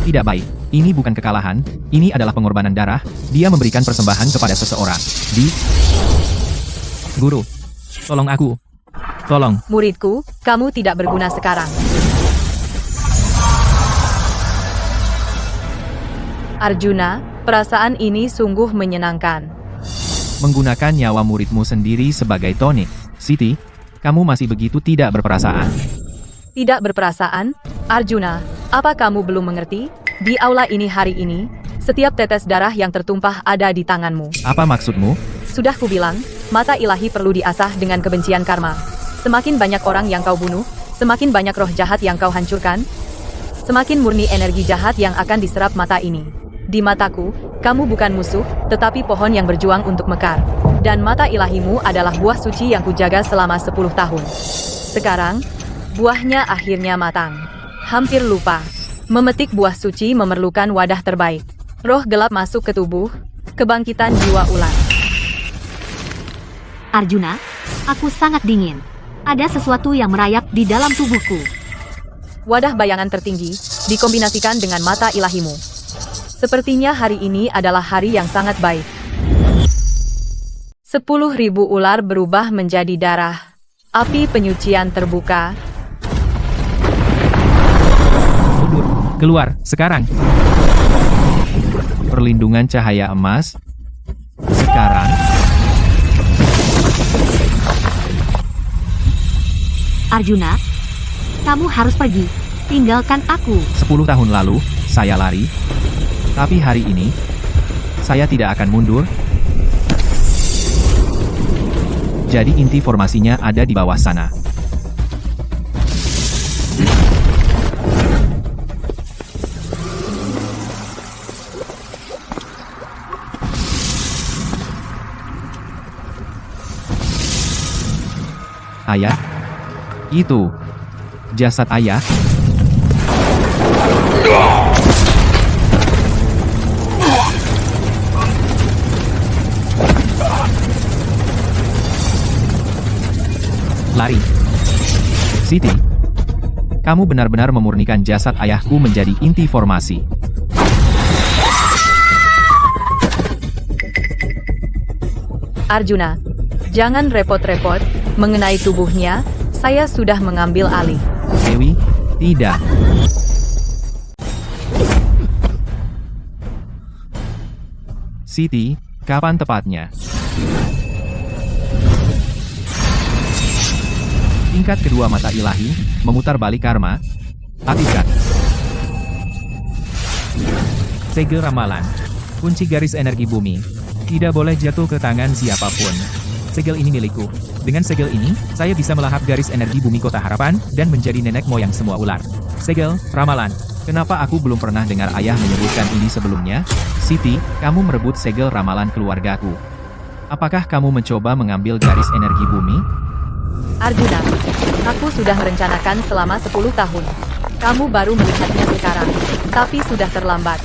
Tidak baik. Ini bukan kekalahan, ini adalah pengorbanan darah. Dia memberikan persembahan kepada seseorang. Guru, tolong aku. Tolong. Muridku, kamu tidak berguna sekarang. Arjuna, perasaan ini sungguh menyenangkan. Menggunakan nyawa muridmu sendiri sebagai tonik. Siti, kamu masih begitu tidak berperasaan. Tidak berperasaan? Arjuna, apa kamu belum mengerti? Di aula ini hari ini, setiap tetes darah yang tertumpah ada di tanganmu. Apa maksudmu? Sudah kubilang, mata ilahi perlu diasah dengan kebencian karma. Semakin banyak orang yang kau bunuh, semakin banyak roh jahat yang kau hancurkan, semakin murni energi jahat yang akan diserap mata ini. Di mataku, kamu bukan musuh, tetapi pohon yang berjuang untuk mekar. Dan mata ilahimu adalah buah suci yang kujaga selama 10 tahun. Sekarang, buahnya akhirnya matang. Hampir lupa. Memetik buah suci memerlukan wadah terbaik. Roh gelap masuk ke tubuh, kebangkitan jiwa ular. Arjuna, aku sangat dingin. Ada sesuatu yang merayap di dalam tubuhku. Wadah bayangan tertinggi, dikombinasikan dengan mata ilahimu. Sepertinya hari ini adalah hari yang sangat baik. 10.000 ular berubah menjadi darah. Api penyucian terbuka. Mundur. Keluar, sekarang. Perlindungan cahaya emas. Sekarang, Arjuna, kamu harus pergi. Tinggalkan aku. 10 tahun lalu, saya lari. Tapi hari ini, saya tidak akan mundur. Jadi inti formasinya ada di bawah sana. Ayah? Itu jasad ayah? Lari. Siti, kamu benar-benar memurnikan jasad ayahku menjadi inti formasi. Arjuna, jangan repot-repot, mengenai tubuhnya, saya sudah mengambil alih. Dewi, tidak. Siti, kapan tepatnya? Tingkat kedua mata ilahi, memutar balik karma. Aktifkan. Segel ramalan. Kunci garis energi bumi. Tidak boleh jatuh ke tangan siapapun. Segel ini milikku. Dengan segel ini, saya bisa melahap garis energi bumi Kota Harapan, dan menjadi nenek moyang semua ular. Segel, ramalan. Kenapa aku belum pernah dengar ayah menyebutkan ini sebelumnya? Siti, kamu merebut segel ramalan keluargaku. Apakah kamu mencoba mengambil garis energi bumi? Arjuna, aku sudah merencanakan selama 10 tahun. Kamu baru melihatnya sekarang, tapi sudah terlambat.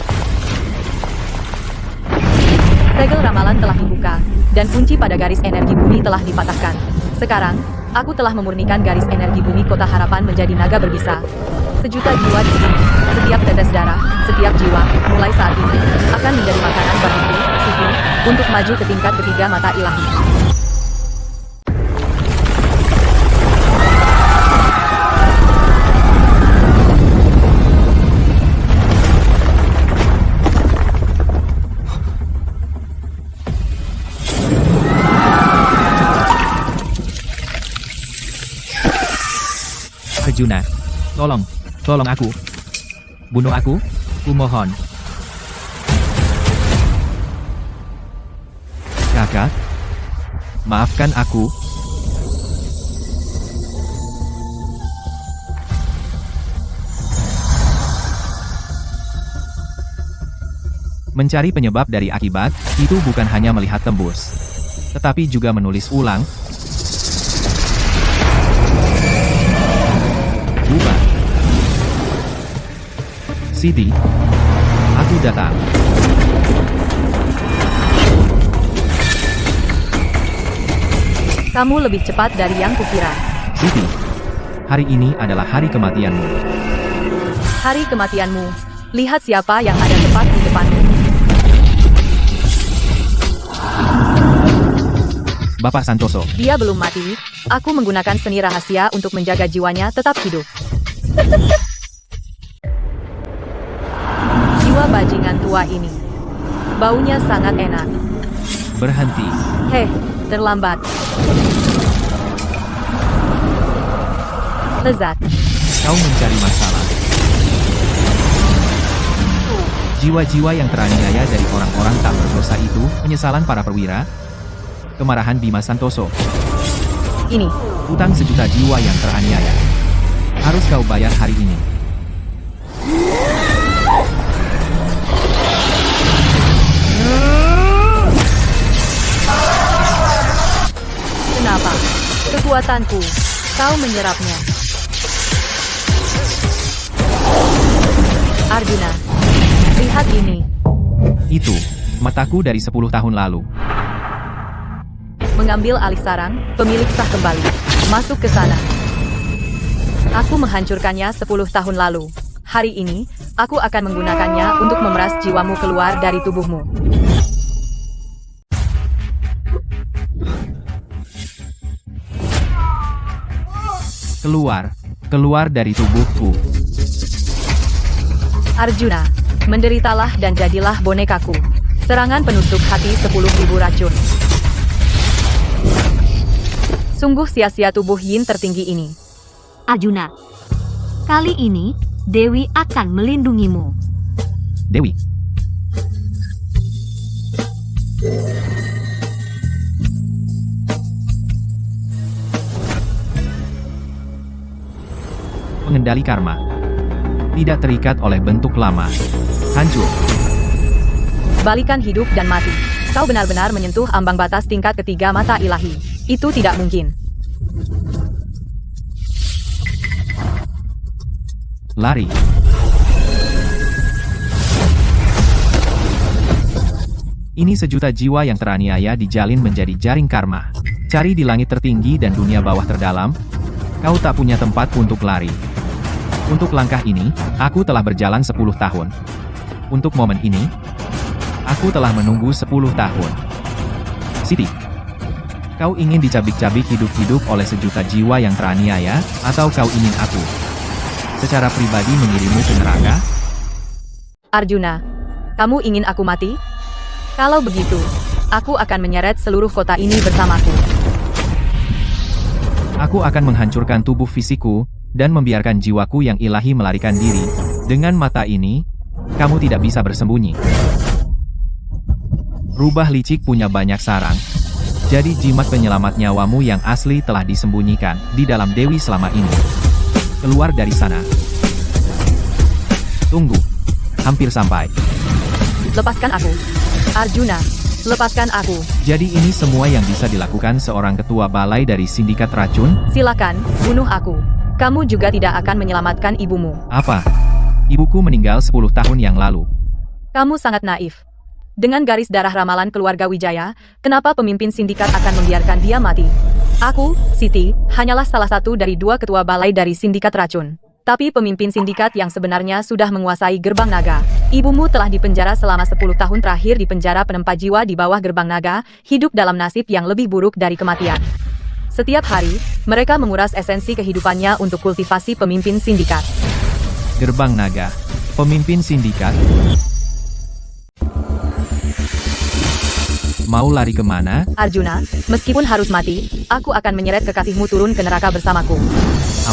Segel ramalan telah dibuka, dan kunci pada garis energi bumi telah dipatahkan. Sekarang, aku telah memurnikan garis energi bumi Kota Harapan menjadi naga berbisa. Sejuta jiwa di sini, setiap tetes darah, setiap jiwa, mulai saat ini, akan menjadi makanan bagiku, Siti, untuk maju ke tingkat ketiga mata ilahi. Arjuna, tolong aku. Bunuh aku, kumohon. Raka? Maafkan aku. Mencari penyebab dari akibat, itu bukan hanya melihat tembus, tetapi juga menulis ulang. Ubah. Siti, aku datang. Kamu lebih cepat dari yang kukira. Siti, hari ini adalah hari kematianmu. Hari kematianmu. Lihat siapa yang ada tepat di depanmu. Bapak Santoso, Dia belum mati. Aku menggunakan seni rahasia untuk menjaga jiwanya tetap hidup. Jiwa bajingan tua ini. Baunya sangat enak. berhenti. Heh, terlambat. Lezat. Kau mencari masalah. Jiwa-jiwa yang teraniaya dari orang-orang tak berdosa itu, penyesalan para perwira, kemarahan Bima Santoso, Ini. hutang sejuta jiwa yang teraniaya. Harus kau bayar hari ini. Kenapa? Kekuatanku. Kau menyerapnya. Arjuna. Lihat ini. Itu, mataku dari 10 tahun lalu. Mengambil alih sarang, pemilik sah kembali. Masuk ke sana. Aku menghancurkannya 10 tahun lalu. Hari ini, aku akan menggunakannya untuk memeras jiwamu keluar dari tubuhmu. Keluar dari tubuhku. Arjuna, menderitalah dan jadilah bonekaku. Serangan penusuk hati 10.000 racun. Sungguh sia-sia tubuh Yin tertinggi ini. Arjuna, kali ini Dewi akan melindungimu. Dewi. Pengendali karma. Tidak terikat oleh bentuk lama. Hancur. Balikan hidup dan mati. Kau benar-benar menyentuh ambang batas tingkat ketiga mata ilahi. Itu tidak mungkin. Lari. Ini sejuta jiwa yang teraniaya dijalin menjadi jaring karma. Cari di langit tertinggi dan dunia bawah terdalam. Kau tak punya tempat untuk lari. Untuk langkah ini, aku telah berjalan 10 tahun. Untuk momen ini, aku telah menunggu 10 tahun. Siti, kau ingin dicabik-cabik hidup-hidup oleh sejuta jiwa yang teraniaya, atau kau ingin aku secara pribadi mengirimmu ke neraka? Arjuna, kamu ingin aku mati? Kalau begitu, aku akan menyeret seluruh kota ini bersamaku. Aku akan menghancurkan tubuh fisikku, dan membiarkan jiwaku yang ilahi melarikan diri. Dengan mata ini, kamu tidak bisa bersembunyi. Rubah licik punya banyak sarang. Jadi jimat penyelamat nyawamu yang asli telah disembunyikan di dalam Dewi selama ini. Keluar dari sana. Tunggu. Hampir sampai. Lepaskan aku. Arjuna, lepaskan aku. Jadi ini semua yang bisa dilakukan seorang ketua balai dari sindikat racun? Silakan, bunuh aku. Kamu juga tidak akan menyelamatkan ibumu. Apa? Ibuku meninggal 10 tahun yang lalu. Kamu sangat naif. Dengan garis darah ramalan keluarga Wijaya, kenapa pemimpin sindikat akan membiarkan dia mati? Aku, Siti, hanyalah salah satu dari 2 ketua balai dari sindikat racun. Tapi pemimpin sindikat yang sebenarnya sudah menguasai gerbang naga. Ibumu telah dipenjara selama 10 tahun terakhir di penjara penempa jiwa di bawah gerbang naga, hidup dalam nasib yang lebih buruk dari kematian. Setiap hari, mereka menguras esensi kehidupannya untuk kultivasi pemimpin sindikat. Gerbang naga. Pemimpin sindikat. Mau lari kemana? Arjuna, meskipun harus mati, aku akan menyeret kekasihmu turun ke neraka bersamaku.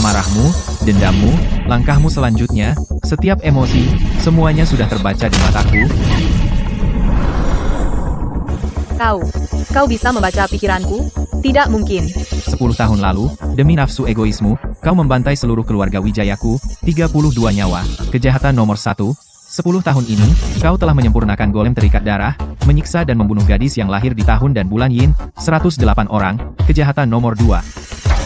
Amarahmu, dendammu, langkahmu selanjutnya, setiap emosi, semuanya sudah terbaca di mataku. Kau bisa membaca pikiranku? Tidak mungkin. 10 tahun lalu, demi nafsu egoismu, kau membantai seluruh keluarga Wijayaku, 32 nyawa, kejahatan nomor 1. 10 tahun ini, kau telah menyempurnakan golem terikat darah, menyiksa dan membunuh gadis yang lahir di tahun dan bulan Yin, 108 orang, kejahatan nomor 2.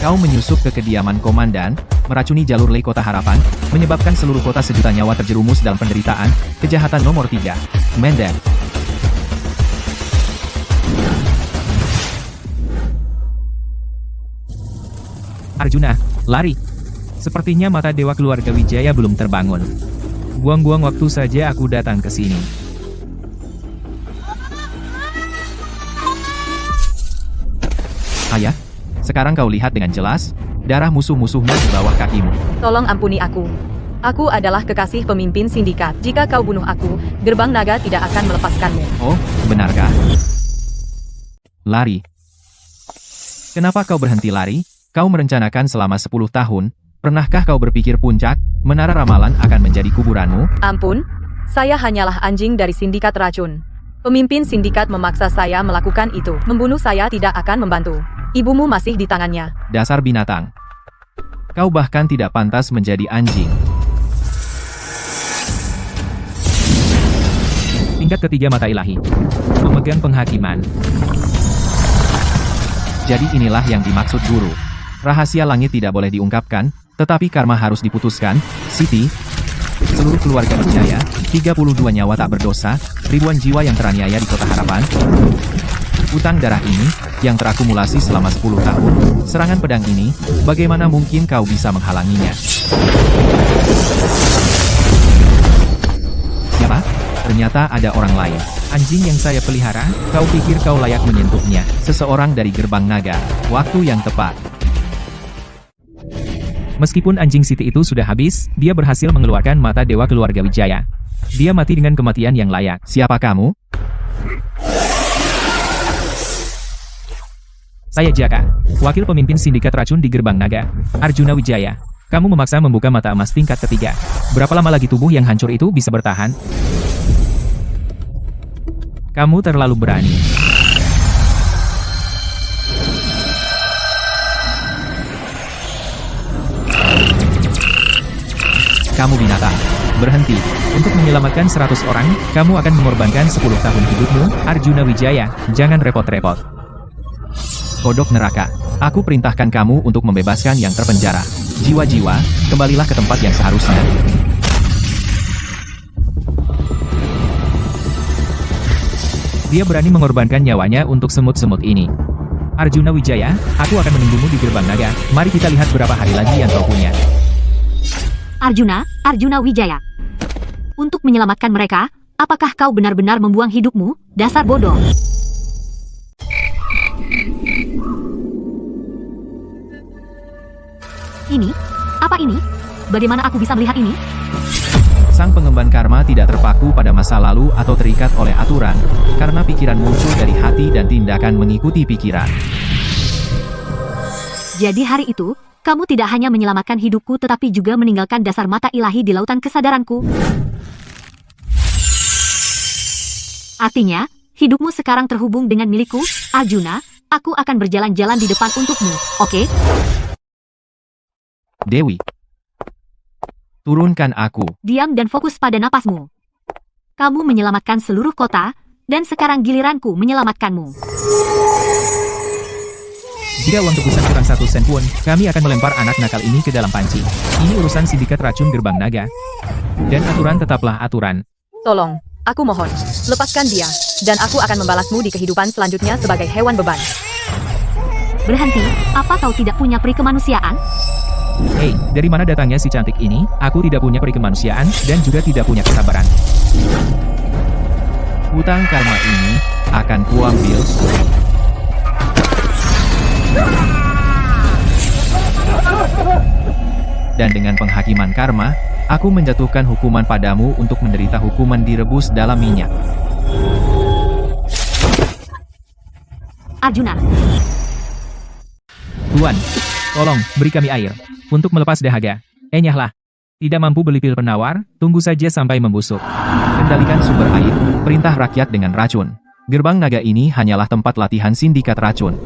Kau menyusup ke kediaman komandan, meracuni jalur Lei Kota Harapan, menyebabkan seluruh kota sejuta nyawa terjerumus dalam penderitaan, kejahatan nomor 3. Menden. Arjuna, lari. Sepertinya mata dewa keluarga Wijaya belum terbangun. Buang-buang waktu saja aku datang ke sini. Ayah, sekarang kau lihat dengan jelas, darah musuh-musuhmu di bawah kakimu. Tolong ampuni aku. Aku adalah kekasih pemimpin sindikat. Jika kau bunuh aku, gerbang naga tidak akan melepaskanmu. Oh, benarkah? Lari. Kenapa kau berhenti lari? Kau merencanakan selama 10 tahun, pernahkah kau berpikir puncak, menara ramalan akan menjadi kuburanmu? Ampun, saya hanyalah anjing dari sindikat racun. Pemimpin sindikat memaksa saya melakukan itu. Membunuh saya tidak akan membantu. Ibumu masih di tangannya. Dasar binatang. Kau bahkan tidak pantas menjadi anjing. Tingkat ketiga mata ilahi. Memegang penghakiman. Jadi inilah yang dimaksud guru. Rahasia langit tidak boleh diungkapkan, tetapi karma harus diputuskan. Siti, seluruh keluarga Wijaya, 32 nyawa tak berdosa, ribuan jiwa yang teraniaya di Kota Harapan. Utang darah ini, yang terakumulasi selama 10 tahun, serangan pedang ini, bagaimana mungkin kau bisa menghalanginya? Siapa? Ternyata ada orang lain. Anjing yang saya pelihara, kau pikir kau layak menyentuhnya? Seseorang dari gerbang naga. Waktu yang tepat. Meskipun anjing Siti itu sudah habis, dia berhasil mengeluarkan mata dewa keluarga Wijaya. Dia mati dengan kematian yang layak. Siapa kamu? Saya Jaka, wakil pemimpin sindikat racun di Gerbang Naga, Arjuna Wijaya. Kamu memaksa membuka mata emas tingkat ketiga. Berapa lama lagi tubuh yang hancur itu bisa bertahan? Kamu terlalu berani. Kamu binatang. Berhenti. Untuk menyelamatkan 100 orang, kamu akan mengorbankan 10 tahun hidupmu, Arjuna Wijaya. Jangan repot-repot. Kodok neraka. Aku perintahkan kamu untuk membebaskan yang terpenjara. Jiwa-jiwa, kembalilah ke tempat yang seharusnya. Dia berani mengorbankan nyawanya untuk semut-semut ini. Arjuna Wijaya, aku akan menunggumu di Gerbang Naga. Mari kita lihat berapa hari lagi yang kau punya. Arjuna Wijaya. Untuk menyelamatkan mereka, apakah kau benar-benar membuang hidupmu, dasar bodoh? Ini? Apa ini? Bagaimana aku bisa melihat ini? Sang pengemban karma tidak terpaku pada masa lalu atau terikat oleh aturan, karena pikiran muncul dari hati dan tindakan mengikuti pikiran. Jadi hari itu, kamu tidak hanya menyelamatkan hidupku tetapi juga meninggalkan dasar mata ilahi di lautan kesadaranku. Artinya, hidupmu sekarang terhubung dengan milikku, Arjuna. Aku akan berjalan-jalan di depan untukmu, oke? Dewi. Turunkan aku. Diam dan fokus pada napasmu. Kamu menyelamatkan seluruh kota, dan sekarang giliranku menyelamatkanmu. Jika uang tebusan kurang 1 sen pun, kami akan melempar anak nakal ini ke dalam panci. Ini urusan sindikat racun Gerbang Naga. Dan aturan tetaplah aturan. Tolong, aku mohon, lepaskan dia, dan aku akan membalasmu di kehidupan selanjutnya sebagai hewan beban. Berhenti, apa kau tidak punya peri kemanusiaan? Hei, dari mana datangnya si cantik ini? Aku tidak punya peri kemanusiaan, dan juga tidak punya kesabaran. Hutang karma ini akan kuambil. Dan dengan penghakiman karma, aku menjatuhkan hukuman padamu untuk menderita hukuman direbus dalam minyak. Arjuna. Tuan, tolong, beri kami air. Untuk melepas dahaga. Enyahlah. Tidak mampu beli pil penawar, tunggu saja sampai membusuk. Kendalikan sumber air, perintah rakyat dengan racun. Gerbang naga ini hanyalah tempat latihan sindikat racun.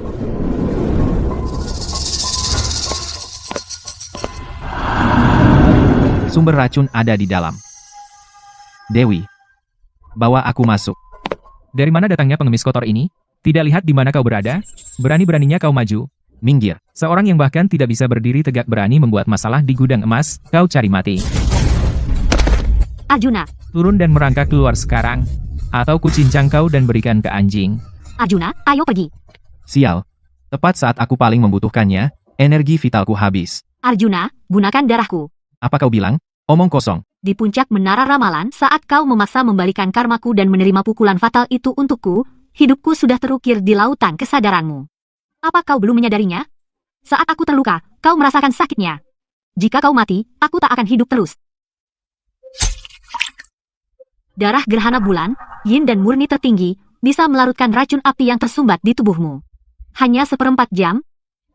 Sumber racun ada di dalam. Dewi, bawa aku masuk. Dari mana datangnya pengemis kotor ini? Tidak lihat di mana kau berada? Berani-beraninya kau maju. Minggir. Seorang yang bahkan tidak bisa berdiri tegak berani membuat masalah di gudang emas, kau cari mati. Arjuna, Turun dan merangkak keluar sekarang. Atau kucincang kau dan berikan ke anjing. Arjuna, ayo pergi. Sial. Tepat saat aku paling membutuhkannya, energi vitalku habis. Arjuna, gunakan darahku. Apa kau bilang? Omong kosong. Di puncak menara ramalan, saat kau memaksa membalikan karmaku dan menerima pukulan fatal itu untukku, hidupku sudah terukir di lautan kesadaranmu. Apa kau belum menyadarinya? Saat aku terluka, kau merasakan sakitnya. Jika kau mati, aku tak akan hidup terus. Darah gerhana bulan, yin dan murni tertinggi, bisa melarutkan racun api yang tersumbat di tubuhmu. Hanya 1/4 jam,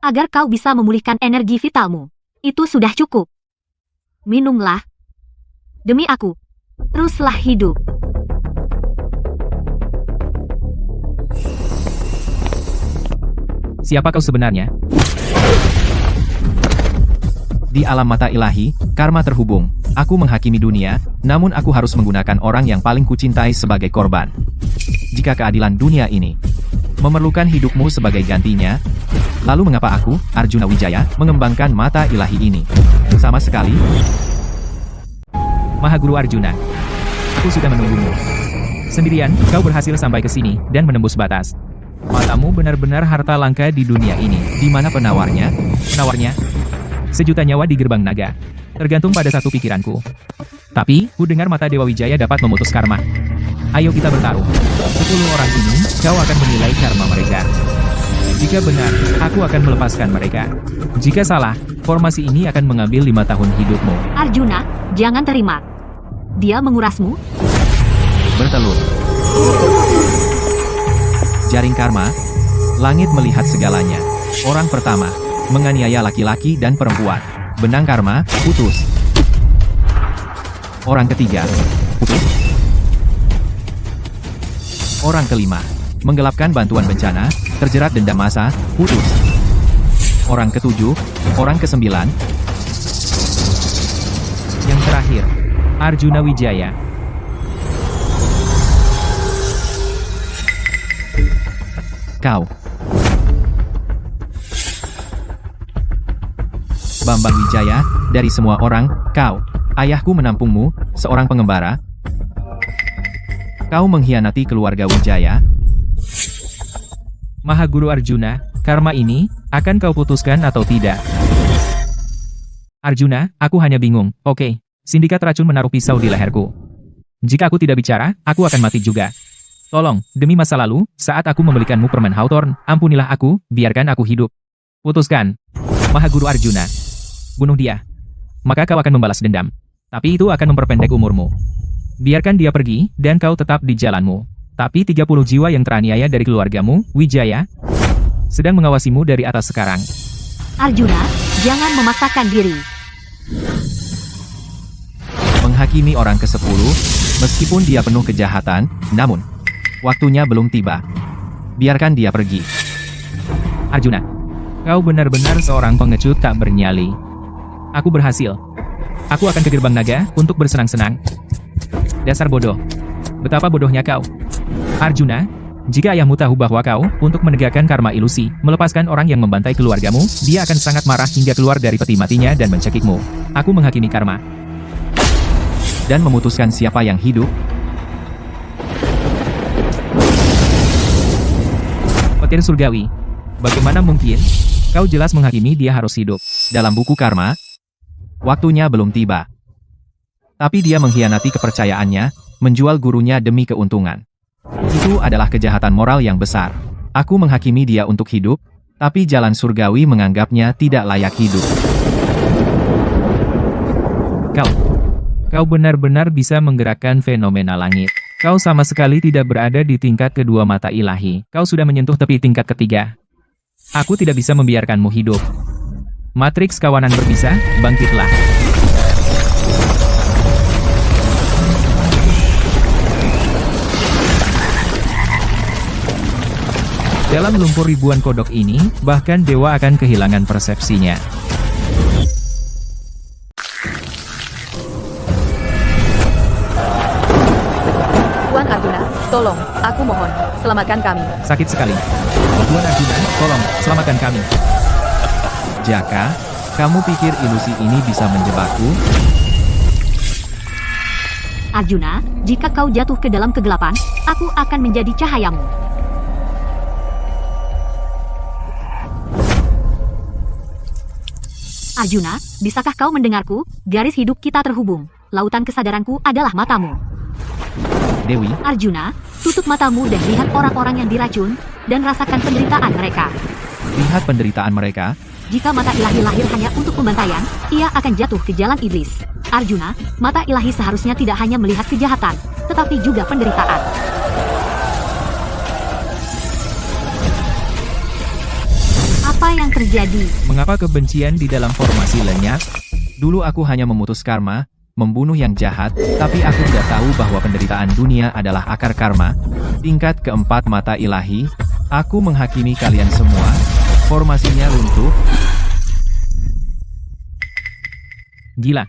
agar kau bisa memulihkan energi vitalmu. Itu sudah cukup. Minumlah. Demi aku, teruslah hidup. Siapa kau sebenarnya? Di alam mata ilahi, karma terhubung. Aku menghakimi dunia, namun aku harus menggunakan orang yang paling kucintai sebagai korban. Jika keadilan dunia ini memerlukan hidupmu sebagai gantinya, lalu mengapa aku, Arjuna Wijaya, mengembangkan mata ilahi ini? Sama sekali. Mahaguru Arjuna. Aku sudah menunggumu. Sendirian, kau berhasil sampai ke sini dan menembus batas. Matamu benar-benar harta langka di dunia ini. Di mana penawarnya? Penawarnya? 1.000.000 nyawa di gerbang naga. Tergantung pada satu pikiranku. Tapi, ku dengar mata Dewa Wijaya dapat memutus karma. Ayo kita bertaruh. 10 orang ini, kau akan menilai karma mereka. Jika benar, aku akan melepaskan mereka. Jika salah, formasi ini akan mengambil 5 tahun hidupmu. Arjuna, jangan terima. Dia mengurasmu. Bertelur. Jaring karma. Langit melihat segalanya. Orang pertama, menganiaya laki-laki dan perempuan. Benang karma, putus. Orang ketiga, putus. Orang kelima, menggelapkan bantuan bencana, terjerat denda massa, putus. Orang ketujuh, orang kesembilan. Yang terakhir, Arjuna Wijaya. Kau. Bambang Wijaya, dari semua orang, kau. Ayahku menampungmu, seorang pengembara. Kau mengkhianati keluarga Wijaya. Mahaguru Arjuna, karma ini, akan kau putuskan atau tidak? Arjuna, aku hanya bingung. Oke, sindikat racun menaruh pisau di leherku. Jika aku tidak bicara, aku akan mati juga. Tolong, demi masa lalu, saat aku membelikanmu permen Hawthorne, ampunilah aku, biarkan aku hidup. Putuskan. Mahaguru Arjuna. Bunuh dia. Maka kau akan membalas dendam. Tapi itu akan memperpendek umurmu. Biarkan dia pergi, dan kau tetap di jalanmu. Tapi 30 jiwa yang teraniaya dari keluargamu, Wijaya, sedang mengawasimu dari atas sekarang. Arjuna, jangan memaksakan diri. Menghakimi orang ke-10, meskipun dia penuh kejahatan, namun, waktunya belum tiba. Biarkan dia pergi. Arjuna, kau benar-benar seorang pengecut tak bernyali. Aku berhasil. Aku akan ke gerbang naga, untuk bersenang-senang. Dasar bodoh. Betapa bodohnya kau. Arjuna, jika ayahmu tahu bahwa kau, untuk menegakkan karma ilusi, melepaskan orang yang membantai keluargamu, dia akan sangat marah hingga keluar dari peti matinya dan mencekikmu. Aku menghakimi karma. Dan memutuskan siapa yang hidup. Petir surgawi. Bagaimana mungkin? Kau jelas menghakimi dia harus hidup. Dalam buku karma, waktunya belum tiba. Tapi dia mengkhianati kepercayaannya, menjual gurunya demi keuntungan. Itu adalah kejahatan moral yang besar. Aku menghakimi dia untuk hidup, tapi jalan surgawi menganggapnya tidak layak hidup. Kau benar-benar bisa menggerakkan fenomena langit. Kau sama sekali tidak berada di tingkat kedua mata ilahi. Kau sudah menyentuh tepi tingkat ketiga. Aku tidak bisa membiarkanmu hidup. Matriks kawanan berpisah, bangkitlah. Dalam lumpur ribuan kodok ini, bahkan dewa akan kehilangan persepsinya. Tuan Arjuna, tolong, aku mohon, selamatkan kami. Sakit sekali. Tuan Arjuna, tolong, selamatkan kami. Jaka, kamu pikir ilusi ini bisa menjebakku? Arjuna, jika kau jatuh ke dalam kegelapan, aku akan menjadi cahayamu. Arjuna, bisakah kau mendengarku? Garis hidup kita terhubung. Lautan kesadaranku adalah matamu. Dewi, Arjuna, tutup matamu dan lihat orang-orang yang diracun, dan rasakan penderitaan mereka. lihat penderitaan mereka. Jika mata ilahi lahir hanya untuk pembantaian, ia akan jatuh ke jalan iblis. Arjuna, mata ilahi seharusnya tidak hanya melihat kejahatan, tetapi juga penderitaan. Apa yang terjadi? Mengapa kebencian di dalam formasi lenyap? Dulu aku hanya memutus karma, membunuh yang jahat, tapi aku tidak tahu bahwa penderitaan dunia adalah akar karma. Tingkat keempat mata ilahi, aku menghakimi kalian semua. Formasinya runtuh. Gila.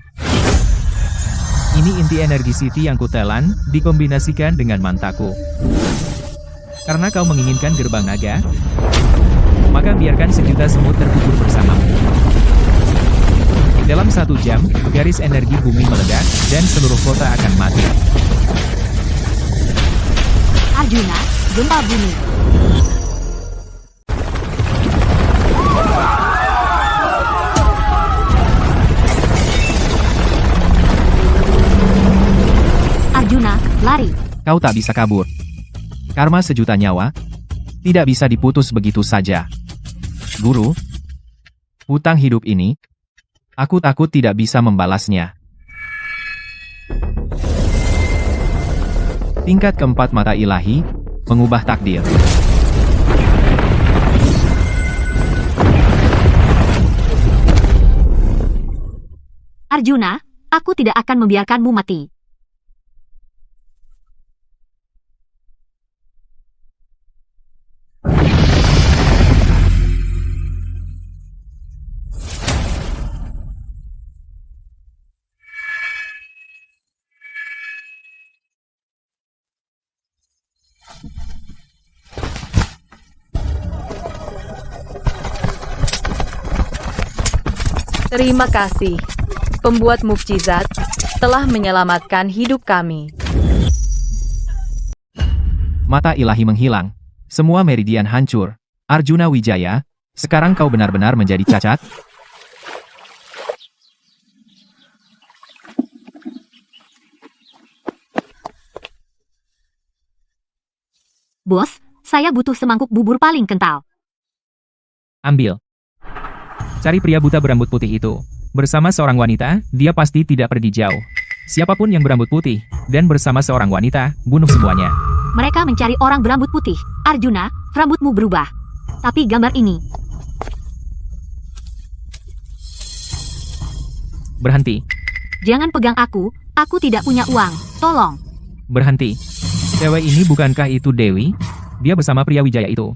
Ini inti energi Siti yang kutelan, dikombinasikan dengan mantaku. Karena kau menginginkan gerbang naga, maka biarkan sejuta semut terkubur bersamamu. Dalam 1 jam, garis energi bumi meledak, dan seluruh kota akan mati. Arjuna, gempa bumi. Arjuna, lari. Kau tak bisa kabur. Karma sejuta nyawa tidak bisa diputus begitu saja. Guru, hutang hidup ini, aku takut tidak bisa membalasnya. Tingkat keempat mata ilahi, mengubah takdir. Arjuna, aku tidak akan membiarkanmu mati. Terima kasih, pembuat mukjizat, telah menyelamatkan hidup kami. Mata ilahi menghilang. Semua meridian hancur. Arjuna Wijaya, sekarang kau benar-benar menjadi cacat? Bos, saya butuh semangkuk bubur paling kental. Ambil. Cari pria buta berambut putih itu. Bersama seorang wanita, dia pasti tidak pergi jauh. Siapapun yang berambut putih, dan bersama seorang wanita, bunuh semuanya. Mereka mencari orang berambut putih. Arjuna, rambutmu berubah. Tapi gambar ini. Berhenti. Jangan pegang aku tidak punya uang. Tolong. Berhenti. Cewek ini bukankah itu Dewi? Dia bersama pria Wijaya itu.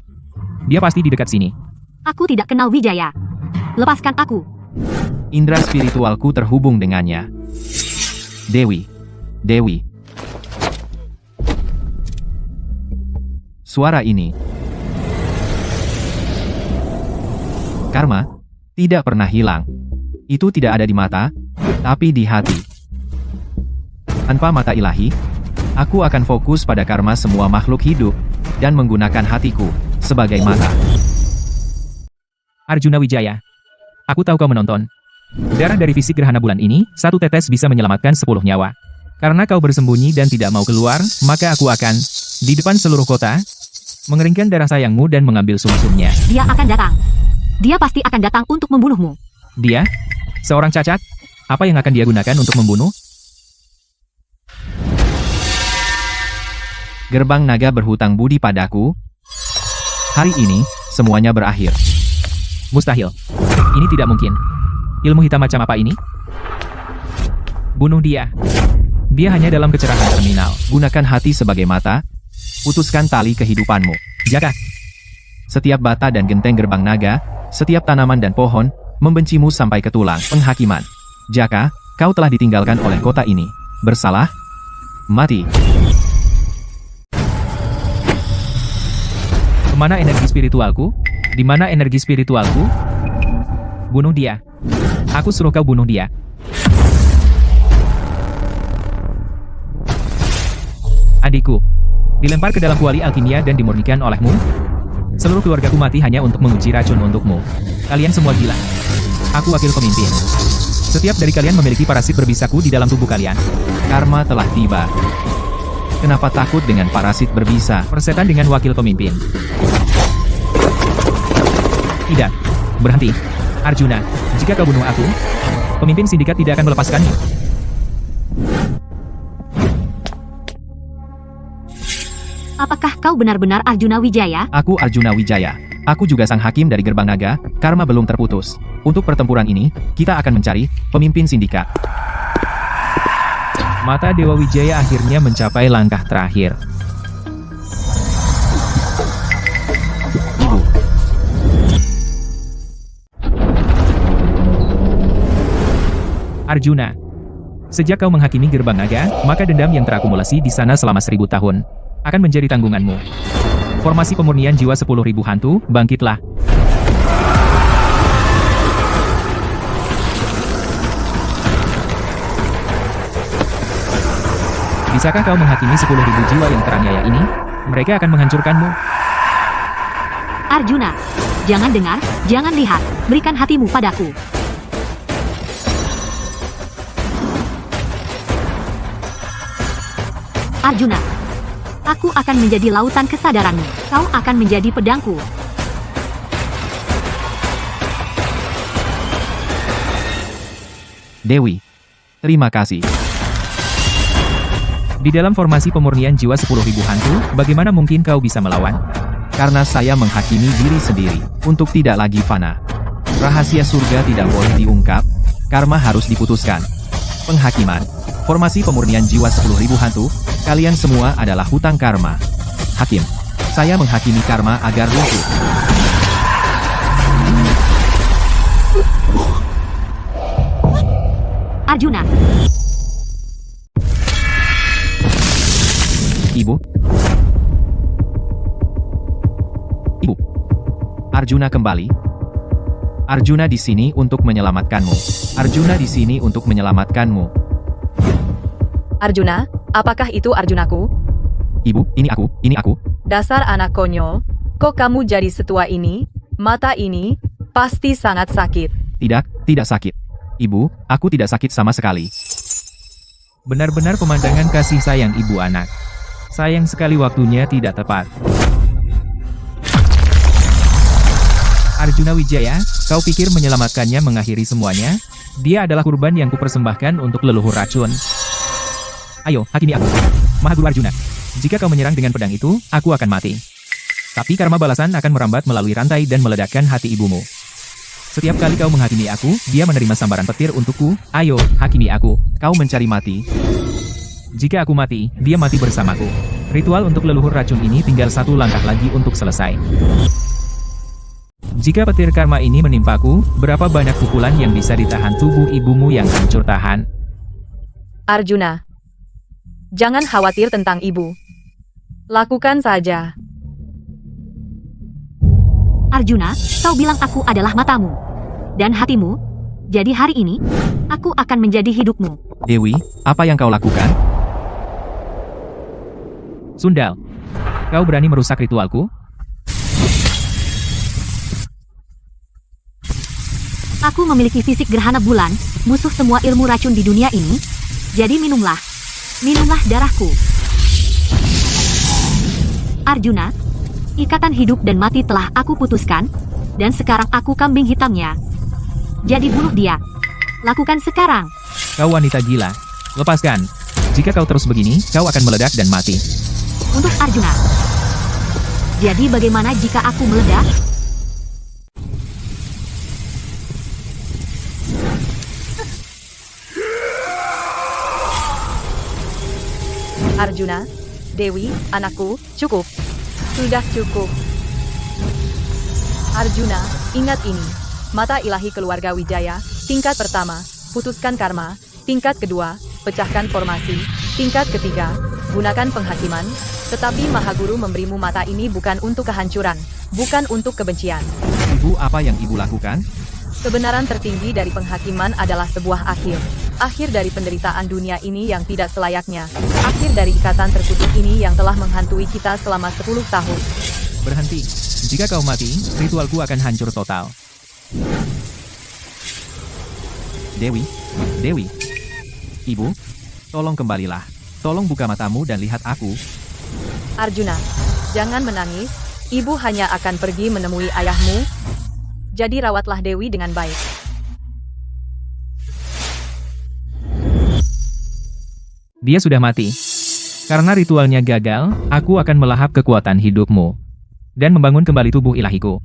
Dia pasti di dekat sini. Aku tidak kenal Wijaya. Lepaskan aku. Indra spiritualku terhubung dengannya. Dewi. Dewi. Suara ini. Karma tidak pernah hilang. Itu tidak ada di mata, tapi di hati. Tanpa mata ilahi, aku akan fokus pada karma semua makhluk hidup, dan menggunakan hatiku sebagai mata. Arjuna Wijaya. Aku tahu kau menonton. Darah dari fisik gerhana bulan ini, 1 tetes bisa menyelamatkan 10 nyawa. Karena kau bersembunyi dan tidak mau keluar, maka aku akan, di depan seluruh kota, mengeringkan darah sayangmu dan mengambil sumsumnya. Dia akan datang. Dia pasti akan datang untuk membunuhmu. Dia? Seorang cacat? Apa yang akan dia gunakan untuk membunuh? Gerbang naga berhutang budi padaku. Hari ini, semuanya berakhir. Mustahil. Ini tidak mungkin. Ilmu hitam macam apa ini? Bunuh dia. Dia hanya dalam kecerahan terminal. Gunakan hati sebagai mata. Putuskan tali kehidupanmu. Jaka. setiap bata dan genteng gerbang naga, setiap tanaman dan pohon, membencimu sampai ke tulang. Penghakiman. Jaka, kau telah ditinggalkan oleh kota ini. Bersalah? Mati. Kemana energi spiritualku? Di mana energi spiritualku? Bunuh dia. Aku suruh kau bunuh dia. Adikku, dilempar ke dalam kuali alkimia dan dimurnikan olehmu? Seluruh keluargaku mati hanya untuk menguji racun untukmu. Kalian semua gila. Aku wakil pemimpin. Setiap dari kalian memiliki parasit berbisaku di dalam tubuh kalian. Karma telah tiba. Kenapa takut dengan parasit berbisa? Persetan dengan wakil pemimpin. Tidak. Berhenti. Arjuna, jika kau bunuh aku, pemimpin sindikat tidak akan melepaskanmu. Apakah kau benar-benar Arjuna Wijaya? Aku Arjuna Wijaya. Aku juga sang hakim dari gerbang naga, karma belum terputus. Untuk pertempuran ini, kita akan mencari pemimpin sindikat. Mata Dewa Wijaya akhirnya mencapai langkah terakhir. Ibu. Arjuna, sejak kau menghakimi gerbang naga, maka dendam yang terakumulasi di sana selama 1000 tahun akan menjadi tanggunganmu. Formasi pemurnian jiwa 10.000 hantu, bangkitlah. Bisakah kau menghakimi 10.000 jiwa yang teraniaya ini? Mereka akan menghancurkanmu. Arjuna, jangan dengar, jangan lihat, berikan hatimu padaku. Arjuna, aku akan menjadi lautan kesadaranmu. Kau akan menjadi pedangku. Dewi. Terima kasih. Di dalam formasi pemurnian jiwa 10.000 hantu, bagaimana mungkin kau bisa melawan? Karena saya menghakimi diri sendiri, untuk tidak lagi fana. Rahasia surga tidak boleh diungkap, karma harus diputuskan. Penghakiman. Formasi pemurnian jiwa 10.000 hantu, kalian semua adalah hutang karma. Hakim. Saya menghakimi karma agar luntur. Arjuna, Ibu. Ibu. Arjuna kembali. Arjuna di sini untuk menyelamatkanmu. Arjuna di sini untuk menyelamatkanmu. Arjuna, apakah itu Arjunaku? Ibu, ini aku. Dasar anak konyol, kok kamu jadi setua ini? Mata ini pasti sangat sakit. Tidak sakit. Ibu, aku tidak sakit sama sekali. Benar-benar pemandangan kasih sayang ibu anak. Sayang sekali waktunya tidak tepat. Arjuna Wijaya, kau pikir menyelamatkannya mengakhiri semuanya? Dia adalah kurban yang kupersembahkan untuk leluhur racun. Ayo, hakimi aku. Mahaguru Arjuna. Jika kau menyerang dengan pedang itu, aku akan mati. Tapi karma balasan akan merambat melalui rantai dan meledakkan hati ibumu. Setiap kali kau menghakimi aku, dia menerima sambaran petir untukku. Ayo, hakimi aku. Kau mencari mati. Jika aku mati, dia mati bersamaku. Ritual untuk leluhur racun ini tinggal satu langkah lagi untuk selesai. Jika petir karma ini menimpaku, berapa banyak pukulan yang bisa ditahan tubuh ibumu yang hancur tahan? Arjuna, jangan khawatir tentang ibu. Lakukan saja. Arjuna, kau bilang aku adalah matamu dan hatimu. Jadi hari ini, aku akan menjadi hidupmu. Dewi, apa yang kau lakukan? Sundal, kau berani merusak ritualku? Aku memiliki fisik gerhana bulan, musuh semua ilmu racun di dunia ini. Jadi minumlah darahku. Arjuna, ikatan hidup dan mati telah aku putuskan, dan sekarang aku kambing hitamnya. Jadi bunuh dia. Lakukan sekarang. Kau wanita gila. Lepaskan. Jika kau terus begini, kau akan meledak dan mati. Untuk Arjuna. Jadi bagaimana jika aku meledak? Arjuna, Dewi, anakku, cukup. Sudah cukup. Arjuna, ingat ini. Mata ilahi keluarga Wijaya, tingkat pertama, putuskan karma, tingkat kedua, pecahkan formasi, tingkat ketiga, gunakan penghakiman, tetapi Mahaguru memberimu mata ini bukan untuk kehancuran, bukan untuk kebencian. Ibu, apa yang ibu lakukan? Kebenaran tertinggi dari penghakiman adalah sebuah akhir. Akhir dari penderitaan dunia ini yang tidak selayaknya. Akhir dari ikatan terkutuk ini yang telah menghantui kita selama 10 tahun. Berhenti. Jika kau mati, ritualku akan hancur total. Dewi, Dewi. Ibu, tolong kembalilah. Tolong buka matamu dan lihat aku. Arjuna, jangan menangis. Ibu hanya akan pergi menemui ayahmu. Jadi rawatlah Dewi dengan baik. Dia sudah mati. Karena ritualnya gagal, aku akan melahap kekuatan hidupmu. Dan membangun kembali tubuh ilahiku.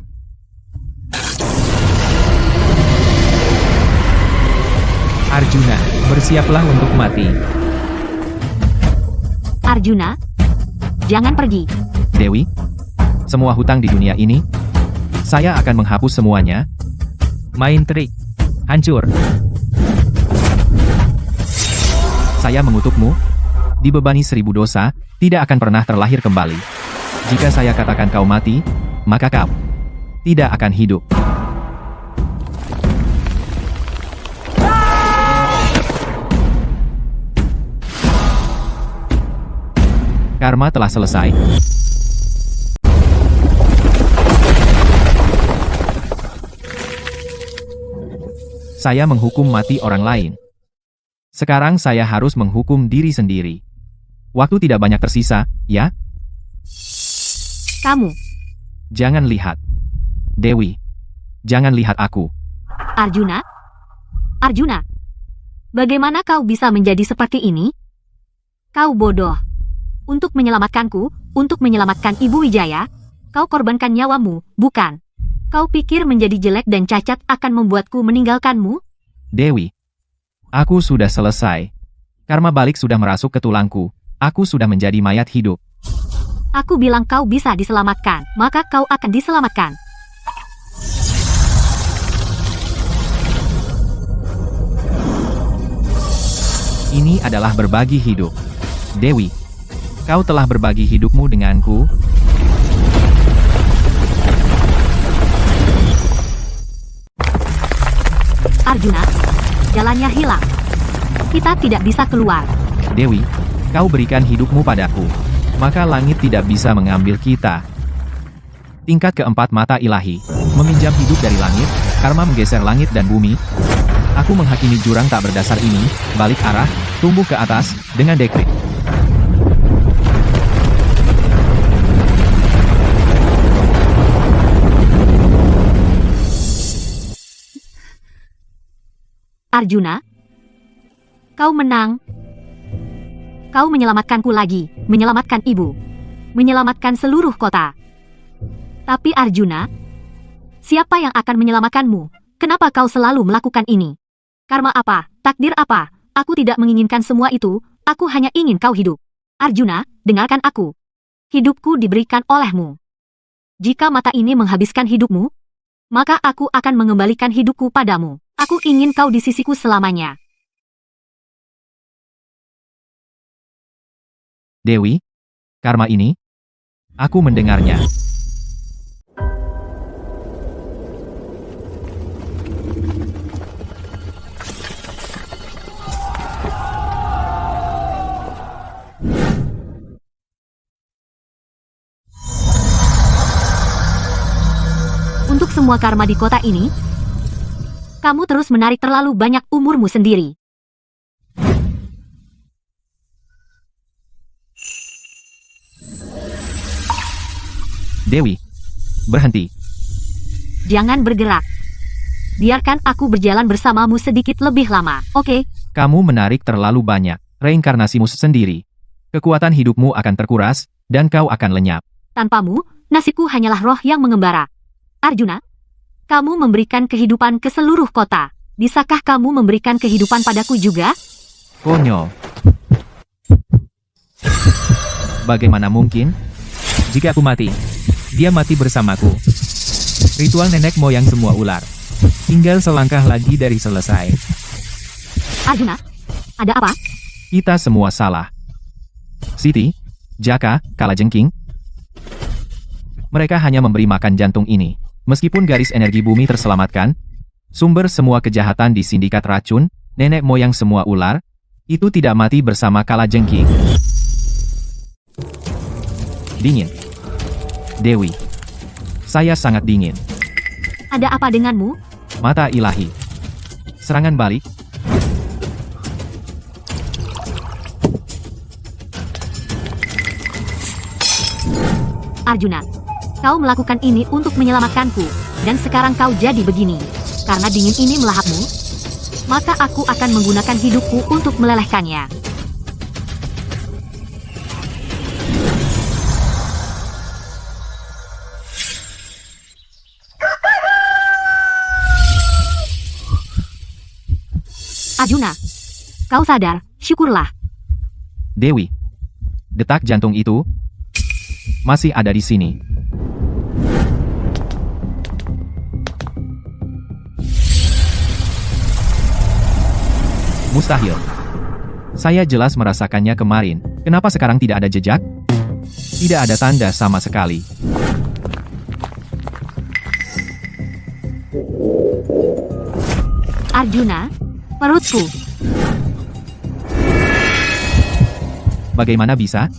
Arjuna, bersiaplah untuk mati. Arjuna, jangan pergi. Dewi, semua hutang di dunia ini, saya akan menghapus semuanya. Main trik. Hancur. Saya mengutukmu, dibebani 1000 dosa, tidak akan pernah terlahir kembali. Jika saya katakan kau mati, maka kau tidak akan hidup. Karma telah selesai. Saya menghukum mati orang lain. Sekarang saya harus menghukum diri sendiri. Waktu tidak banyak tersisa, ya? Kamu, Jangan lihat. Dewi, jangan lihat aku. Arjuna? Arjuna, bagaimana kau bisa menjadi seperti ini? Kau bodoh. Untuk menyelamatkanku, untuk menyelamatkan Ibu Wijaya, kau korbankan nyawamu, bukan? Kau pikir menjadi jelek dan cacat akan membuatku meninggalkanmu? Dewi, aku sudah selesai. Karma balik sudah merasuk ke tulangku. Aku sudah menjadi mayat hidup. Aku bilang kau bisa diselamatkan, maka kau akan diselamatkan. Ini adalah berbagi hidup. Dewi, kau telah berbagi hidupmu denganku. Arjuna, jalannya hilang. Kita tidak bisa keluar. Dewi, kau berikan hidupmu padaku. Maka langit tidak bisa mengambil kita. Tingkat keempat mata ilahi. Meminjam hidup dari langit, karma menggeser langit dan bumi. Aku menghakimi jurang tak berdasar ini, balik arah, tumbuh ke atas, dengan dekrit. Arjuna, kau menang. Kau menyelamatkanku lagi, menyelamatkan ibu, menyelamatkan seluruh kota. Tapi Arjuna, siapa yang akan menyelamatkanmu? Kenapa kau selalu melakukan ini? Karma apa? Takdir apa? Aku tidak menginginkan semua itu, aku hanya ingin kau hidup. Arjuna, dengarkan aku. Hidupku diberikan olehmu. Jika mata ini menghabiskan hidupmu, maka aku akan mengembalikan hidupku padamu. Aku ingin kau di sisiku selamanya. Dewi, karma ini, aku mendengarnya. Untuk semua karma di kota ini, kamu terus menarik terlalu banyak umurmu sendiri. Dewi, berhenti. Jangan bergerak. Biarkan aku berjalan bersamamu sedikit lebih lama, oke? Kamu menarik terlalu banyak, reinkarnasimu sendiri. Kekuatan hidupmu akan terkuras, dan kau akan lenyap. Tanpamu, nasibku hanyalah roh yang mengembara. Arjuna, kamu memberikan kehidupan ke seluruh kota. Bisakah kamu memberikan kehidupan padaku juga? Konyol. Bagaimana mungkin? Jika aku mati, dia mati bersamaku. Ritual nenek moyang semua ular. Tinggal selangkah lagi dari selesai. Arjuna, ada apa? Kita semua salah. Siti, Jaka, Kalajengking. Mereka hanya memberi makan jantung ini. Meskipun garis energi bumi terselamatkan, sumber semua kejahatan di sindikat racun, nenek moyang semua ular, itu tidak mati bersama Kalajengking. Dingin. Dewi. Saya sangat dingin. Ada apa denganmu? Mata ilahi. Serangan balik. Arjuna, kau melakukan ini untuk menyelamatkanku, dan sekarang kau jadi begini. Karena dingin ini melahapmu, maka aku akan menggunakan hidupku untuk melelehkannya. Arjuna, kau sadar, syukurlah. Dewi. Detak jantung itu masih ada di sini. Mustahil. Saya jelas merasakannya kemarin. Kenapa sekarang tidak ada jejak? Tidak ada tanda sama sekali. Arjuna, perutku. Bagaimana bisa?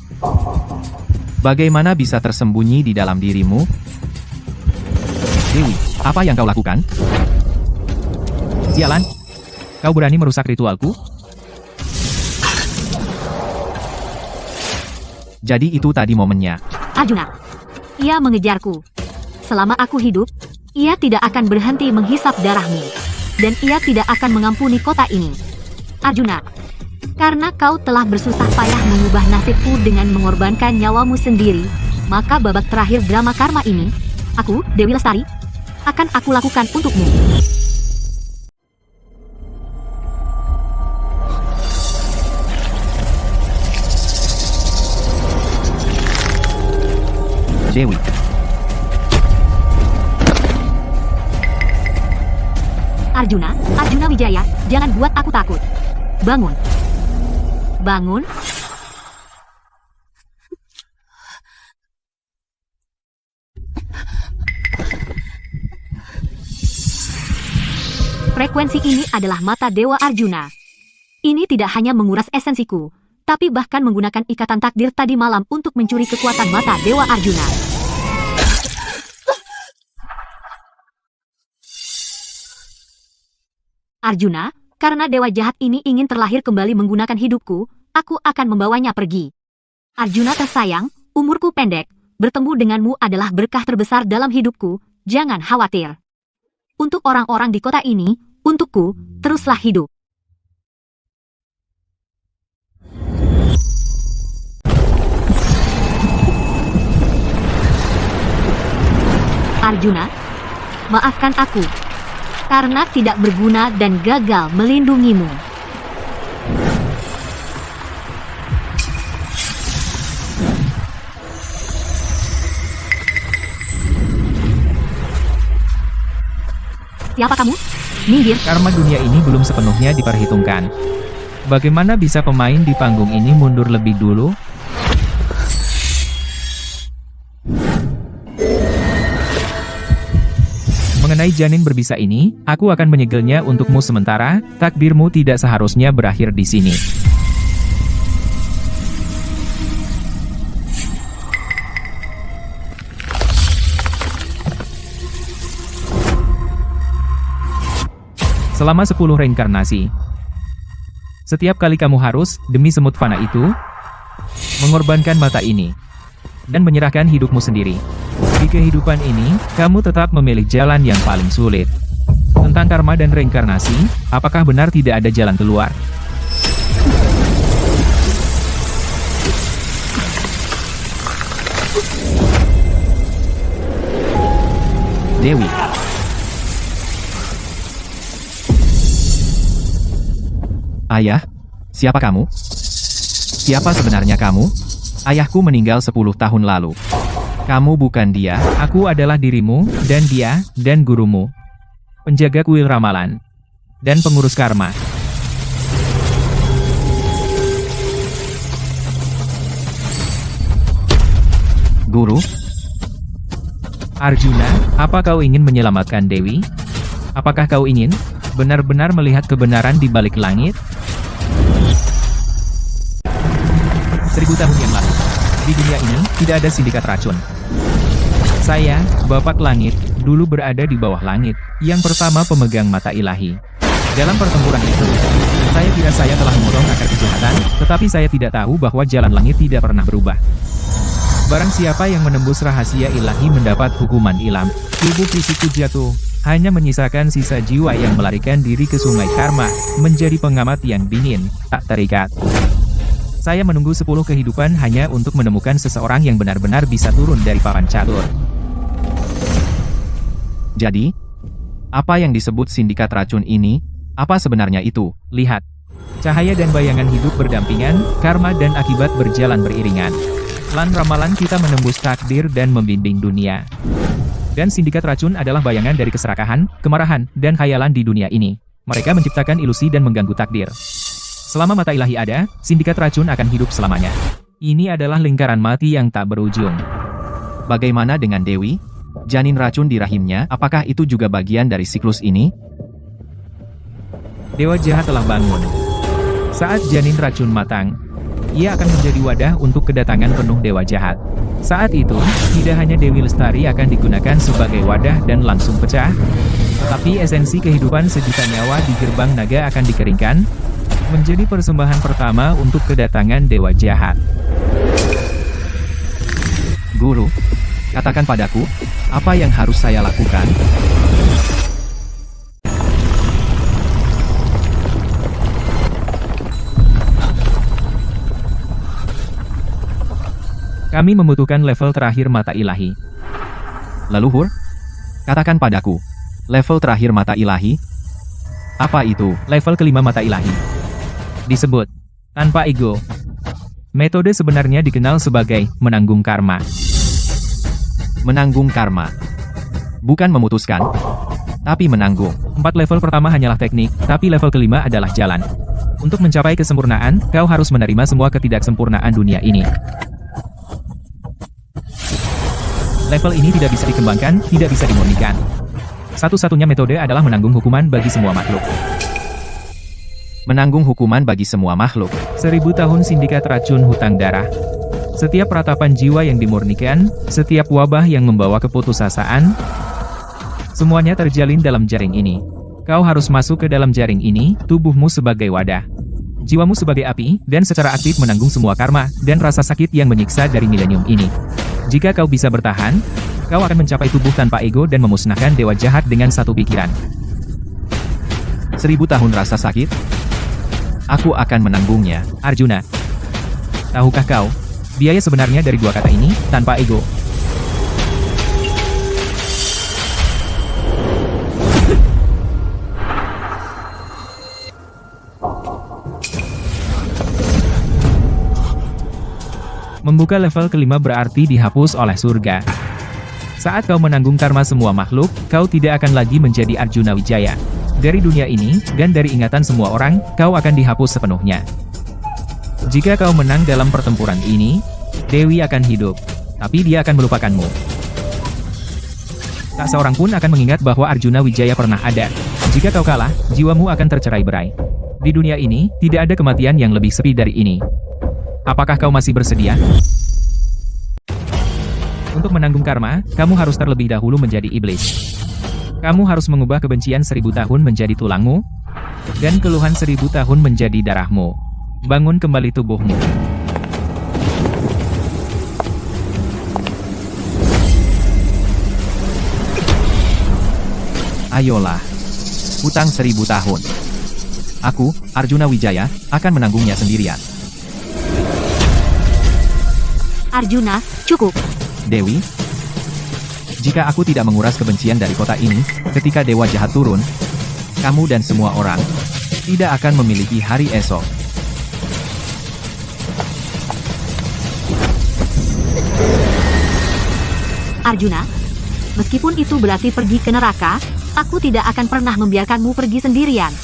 Bagaimana bisa tersembunyi di dalam dirimu? Dewi, apa yang kau lakukan? Sialan. Kau berani merusak ritualku? Jadi itu tadi momennya. Arjuna, ia mengejarku. Selama aku hidup, ia tidak akan berhenti menghisap darahmu. Dan ia tidak akan mengampuni kota ini. Arjuna, karena kau telah bersusah payah mengubah nasibku dengan mengorbankan nyawamu sendiri, maka babak terakhir drama karma ini, aku, Dewi Lestari, akan aku lakukan untukmu. Dewi. Arjuna, Arjuna Wijaya, jangan buat aku takut. Bangun. Bangun. Frekuensi ini adalah mata Dewa Arjuna. Ini tidak hanya menguras esensiku, tapi bahkan menggunakan ikatan takdir tadi malam untuk mencuri kekuatan mata Dewa Arjuna. Arjuna, karena dewa jahat ini ingin terlahir kembali menggunakan hidupku, aku akan membawanya pergi. Arjuna tersayang, umurku pendek, bertemu denganmu adalah berkah terbesar dalam hidupku, jangan khawatir. Untuk orang-orang di kota ini, untukku, teruslah hidup. Arjuna, maafkan aku, karena tidak berguna dan gagal melindungimu. Siapa kamu? Minggir. Karma dunia ini belum sepenuhnya diperhitungkan. Bagaimana bisa pemain di panggung ini mundur lebih dulu? Mengenai janin berbisa ini, aku akan menyegelnya untukmu sementara, takdirmu tidak seharusnya berakhir di sini. Selama 10 reinkarnasi. Setiap kali kamu harus, demi semut fana itu, mengorbankan mata ini, dan menyerahkan hidupmu sendiri. Di kehidupan ini, kamu tetap memilih jalan yang paling sulit. Tentang karma dan reinkarnasi, apakah benar tidak ada jalan keluar? Dewi. Ayah, siapa kamu? Siapa sebenarnya kamu? Ayahku meninggal 10 tahun lalu. Kamu bukan dia, Aku adalah dirimu, dan dia, dan gurumu. Penjaga kuil ramalan. Dan pengurus karma. guru. Arjuna, apa kau ingin menyelamatkan Dewi? Apakah kau ingin benar-benar melihat kebenaran di balik langit? 1000 tahun yang lalu, di dunia ini tidak ada sindikat racun. Saya, Bapak Langit, dulu berada di bawah langit, yang pertama pemegang mata ilahi. Dalam pertempuran itu, saya kira saya telah memotong akar kejahatan, tetapi saya tidak tahu bahwa jalan langit tidak pernah berubah. Barang siapa yang menembus rahasia ilahi mendapat hukuman ilam. Tubuh fisikku jatuh, hanya menyisakan sisa jiwa yang melarikan diri ke sungai karma, menjadi pengamat yang dingin, tak terikat. Saya menunggu 10 kehidupan hanya untuk menemukan seseorang yang benar-benar bisa turun dari papan catur. Jadi, apa yang disebut sindikat racun ini? Apa sebenarnya itu? Lihat, cahaya dan bayangan hidup berdampingan, karma dan akibat berjalan beriringan. Lan ramalan kita menembus takdir dan membimbing dunia. Dan sindikat racun adalah bayangan dari keserakahan, kemarahan, dan khayalan di dunia ini. Mereka menciptakan ilusi dan mengganggu takdir. Selama mata ilahi ada, sindikat racun akan hidup selamanya. Ini adalah lingkaran mati yang tak berujung. Bagaimana dengan Dewi? Janin racun di rahimnya, apakah itu juga bagian dari siklus ini? Dewa jahat telah bangun. Saat janin racun matang, ia akan menjadi wadah untuk kedatangan penuh dewa jahat. Saat itu, tidak hanya Dewi Lestari akan digunakan sebagai wadah dan langsung pecah, tetapi esensi kehidupan sejuta nyawa di gerbang naga akan dikeringkan, menjadi persembahan pertama untuk kedatangan dewa jahat. Guru, katakan padaku, apa yang harus saya lakukan? Kami membutuhkan level terakhir mata ilahi. Leluhur? Katakan padaku, level terakhir mata ilahi? Apa itu? Level kelima mata ilahi. Disebut, tanpa ego. Metode sebenarnya dikenal sebagai, menanggung karma. Menanggung karma. Bukan memutuskan, tapi menanggung. 4 level pertama hanyalah teknik, tapi level kelima adalah jalan. Untuk mencapai kesempurnaan, kau harus menerima semua ketidaksempurnaan dunia ini. Level ini tidak bisa dikembangkan, tidak bisa dimurnikan. Satu-satunya metode adalah menanggung hukuman bagi semua makhluk. Menanggung hukuman bagi semua makhluk. 1000 tahun sindikat racun hutang darah. Setiap ratapan jiwa yang dimurnikan, setiap wabah yang membawa keputusasaan, semuanya terjalin dalam jaring ini. Kau harus masuk ke dalam jaring ini, tubuhmu sebagai wadah. Jiwamu sebagai api, dan secara aktif menanggung semua karma, dan rasa sakit yang menyiksa dari milenium ini. Jika kau bisa bertahan, kau akan mencapai tubuh tanpa ego dan memusnahkan dewa jahat dengan satu pikiran. 1000 tahun rasa sakit? Aku akan menanggungnya. Arjuna, tahukah kau, biaya sebenarnya dari dua kata ini, tanpa ego? Membuka level kelima berarti dihapus oleh surga. Saat kau menanggung karma semua makhluk, kau tidak akan lagi menjadi Arjuna Wijaya. Dari dunia ini, dan dari ingatan semua orang, kau akan dihapus sepenuhnya. Jika kau menang dalam pertempuran ini, Dewi akan hidup. Tapi dia akan melupakanmu. Tak seorang pun akan mengingat bahwa Arjuna Wijaya pernah ada. Jika kau kalah, jiwamu akan tercerai-berai. Di dunia ini, tidak ada kematian yang lebih sepi dari ini. Apakah kau masih bersedia? Untuk menanggung karma, kamu harus terlebih dahulu menjadi iblis. Kamu harus mengubah kebencian 1000 tahun menjadi tulangmu, dan keluhan 1000 tahun menjadi darahmu. Bangun kembali tubuhmu. Ayolah. Hutang 1000 tahun. Aku, Arjuna Wijaya, akan menanggungnya sendirian. Arjuna, cukup. Dewi, jika aku tidak menguras kebencian dari kota ini, ketika dewa jahat turun, kamu dan semua orang tidak akan memiliki hari esok. Arjuna, meskipun itu berarti pergi ke neraka, aku tidak akan pernah membiarkanmu pergi sendirian.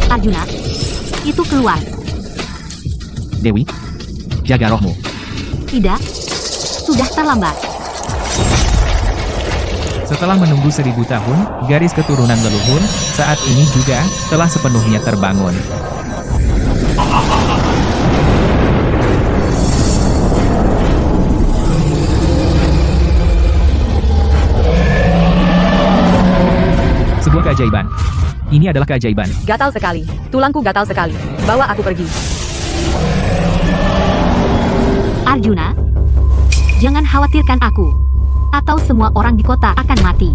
Arjuna, itu keluar. Dewi, jaga rohmu. Tidak, sudah terlambat. Setelah menunggu 1000 tahun, garis keturunan leluhur, saat ini juga, telah sepenuhnya terbangun. Sebuah keajaiban. Ini adalah keajaiban. Gatal sekali. Tulangku gatal sekali. Bawa aku pergi. Arjuna, jangan khawatirkan aku. Atau semua orang di kota akan mati.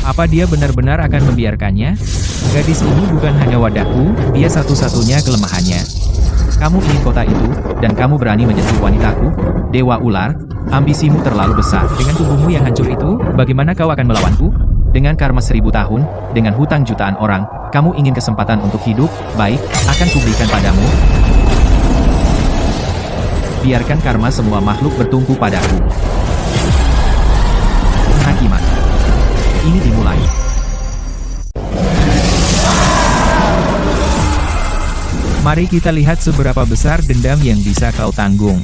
Apa dia benar-benar akan membiarkannya? Gadis ini bukan hanya wadahku, dia satu-satunya kelemahannya. Kamu ingin kota itu, dan kamu berani menyentuh wanitaku? Dewa Ular, ambisimu terlalu besar. Dengan tubuhmu yang hancur itu, bagaimana kau akan melawanku? Dengan karma 1000 tahun, dengan hutang jutaan orang, kamu ingin kesempatan untuk hidup? Baik, akan kuberikan padamu. Biarkan karma semua makhluk bertumpu padaku. Penghakiman. Ini dimulai. Mari kita lihat seberapa besar dendam yang bisa kau tanggung.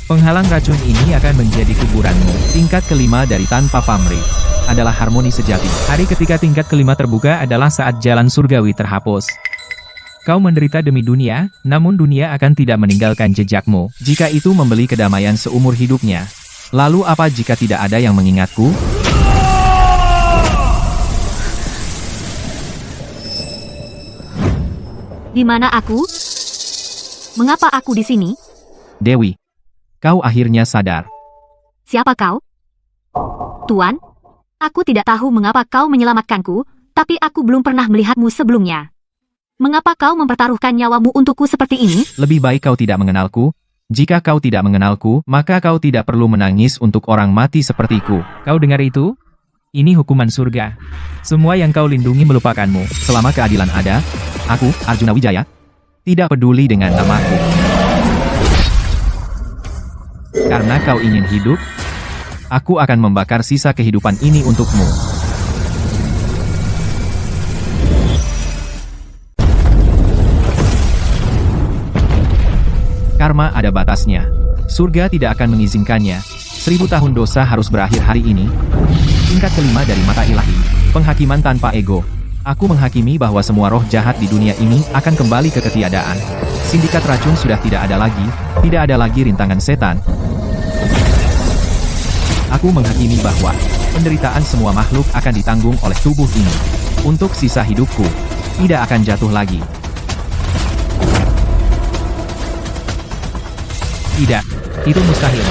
Penghalang racun ini akan menjadi kuburanmu. Tingkat kelima dari tanpa pamrih adalah harmoni sejati. Hari ketika tingkat kelima terbuka adalah saat jalan surgawi terhapus. Kau menderita demi dunia, namun dunia akan tidak meninggalkan jejakmu. Jika itu membeli kedamaian seumur hidupnya. Lalu apa jika tidak ada yang mengingatku? Di mana aku? Mengapa aku di sini? Dewi, kau akhirnya sadar. Siapa kau? Tuan, aku tidak tahu mengapa kau menyelamatkanku, tapi aku belum pernah melihatmu sebelumnya. Mengapa kau mempertaruhkan nyawamu untukku seperti ini? Lebih baik kau tidak mengenalku. Jika kau tidak mengenalku, maka kau tidak perlu menangis untuk orang mati sepertiku. Kau dengar itu? Ini hukuman surga. Semua yang kau lindungi melupakanmu. Selama keadilan ada, aku, Arjuna Wijaya, tidak peduli dengan namaku. Karena kau ingin hidup, aku akan membakar sisa kehidupan ini untukmu. Karma ada batasnya. Surga tidak akan mengizinkannya. 1000 tahun dosa harus berakhir hari ini. Tingkat kelima dari mata ilahi. Penghakiman tanpa ego. Aku menghakimi bahwa semua roh jahat di dunia ini akan kembali ke ketiadaan. Sindikat racun sudah tidak ada lagi rintangan setan. Aku menghakimi bahwa penderitaan semua makhluk akan ditanggung oleh tubuh ini. Untuk sisa hidupku, tidak akan jatuh lagi. Tidak, itu mustahil.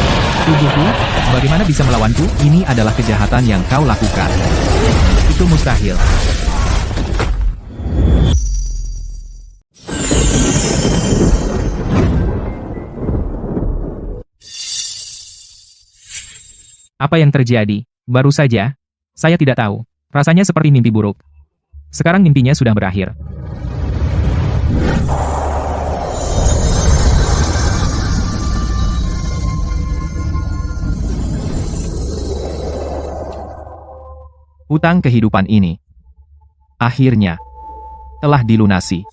Tubuhku, bagaimana bisa melawanku? Ini adalah kejahatan yang kau lakukan. Itu mustahil. Apa yang terjadi? Baru saja, saya tidak tahu. Rasanya seperti mimpi buruk. Sekarang mimpinya sudah berakhir. Hutang kehidupan ini akhirnya telah dilunasi.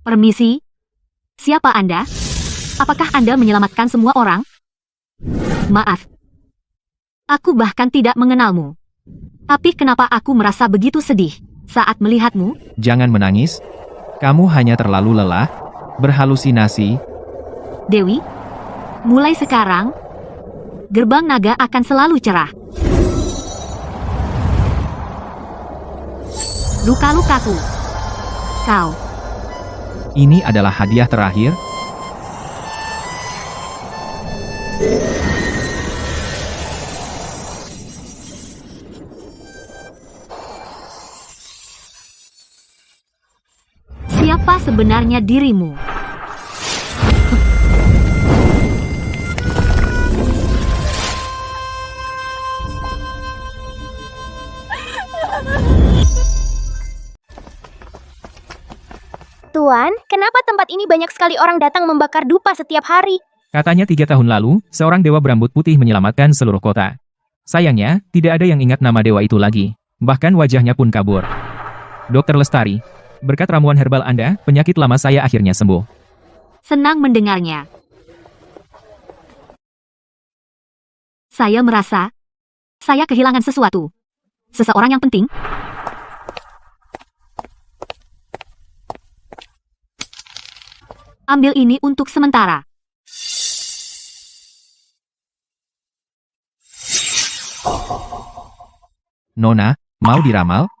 Permisi. Siapa Anda? Apakah Anda menyelamatkan semua orang? Maaf. Aku bahkan tidak mengenalmu. Tapi kenapa aku merasa begitu sedih saat melihatmu? Jangan menangis. Kamu hanya terlalu lelah, berhalusinasi. Dewi, mulai sekarang, gerbang naga akan selalu cerah. Luka-lukaku. Kau. Ini adalah hadiah terakhir. Siapa sebenarnya dirimu? Tuan, kenapa tempat ini banyak sekali orang datang membakar dupa setiap hari? Katanya 3 tahun lalu, seorang dewa berambut putih menyelamatkan seluruh kota. Sayangnya, tidak ada yang ingat nama dewa itu lagi. Bahkan wajahnya pun kabur. Dokter Lestari, berkat ramuan herbal Anda, penyakit lama saya akhirnya sembuh. Senang mendengarnya. Saya merasa saya kehilangan sesuatu. Seseorang yang penting. Ambil ini untuk sementara. Nona, mau diramal?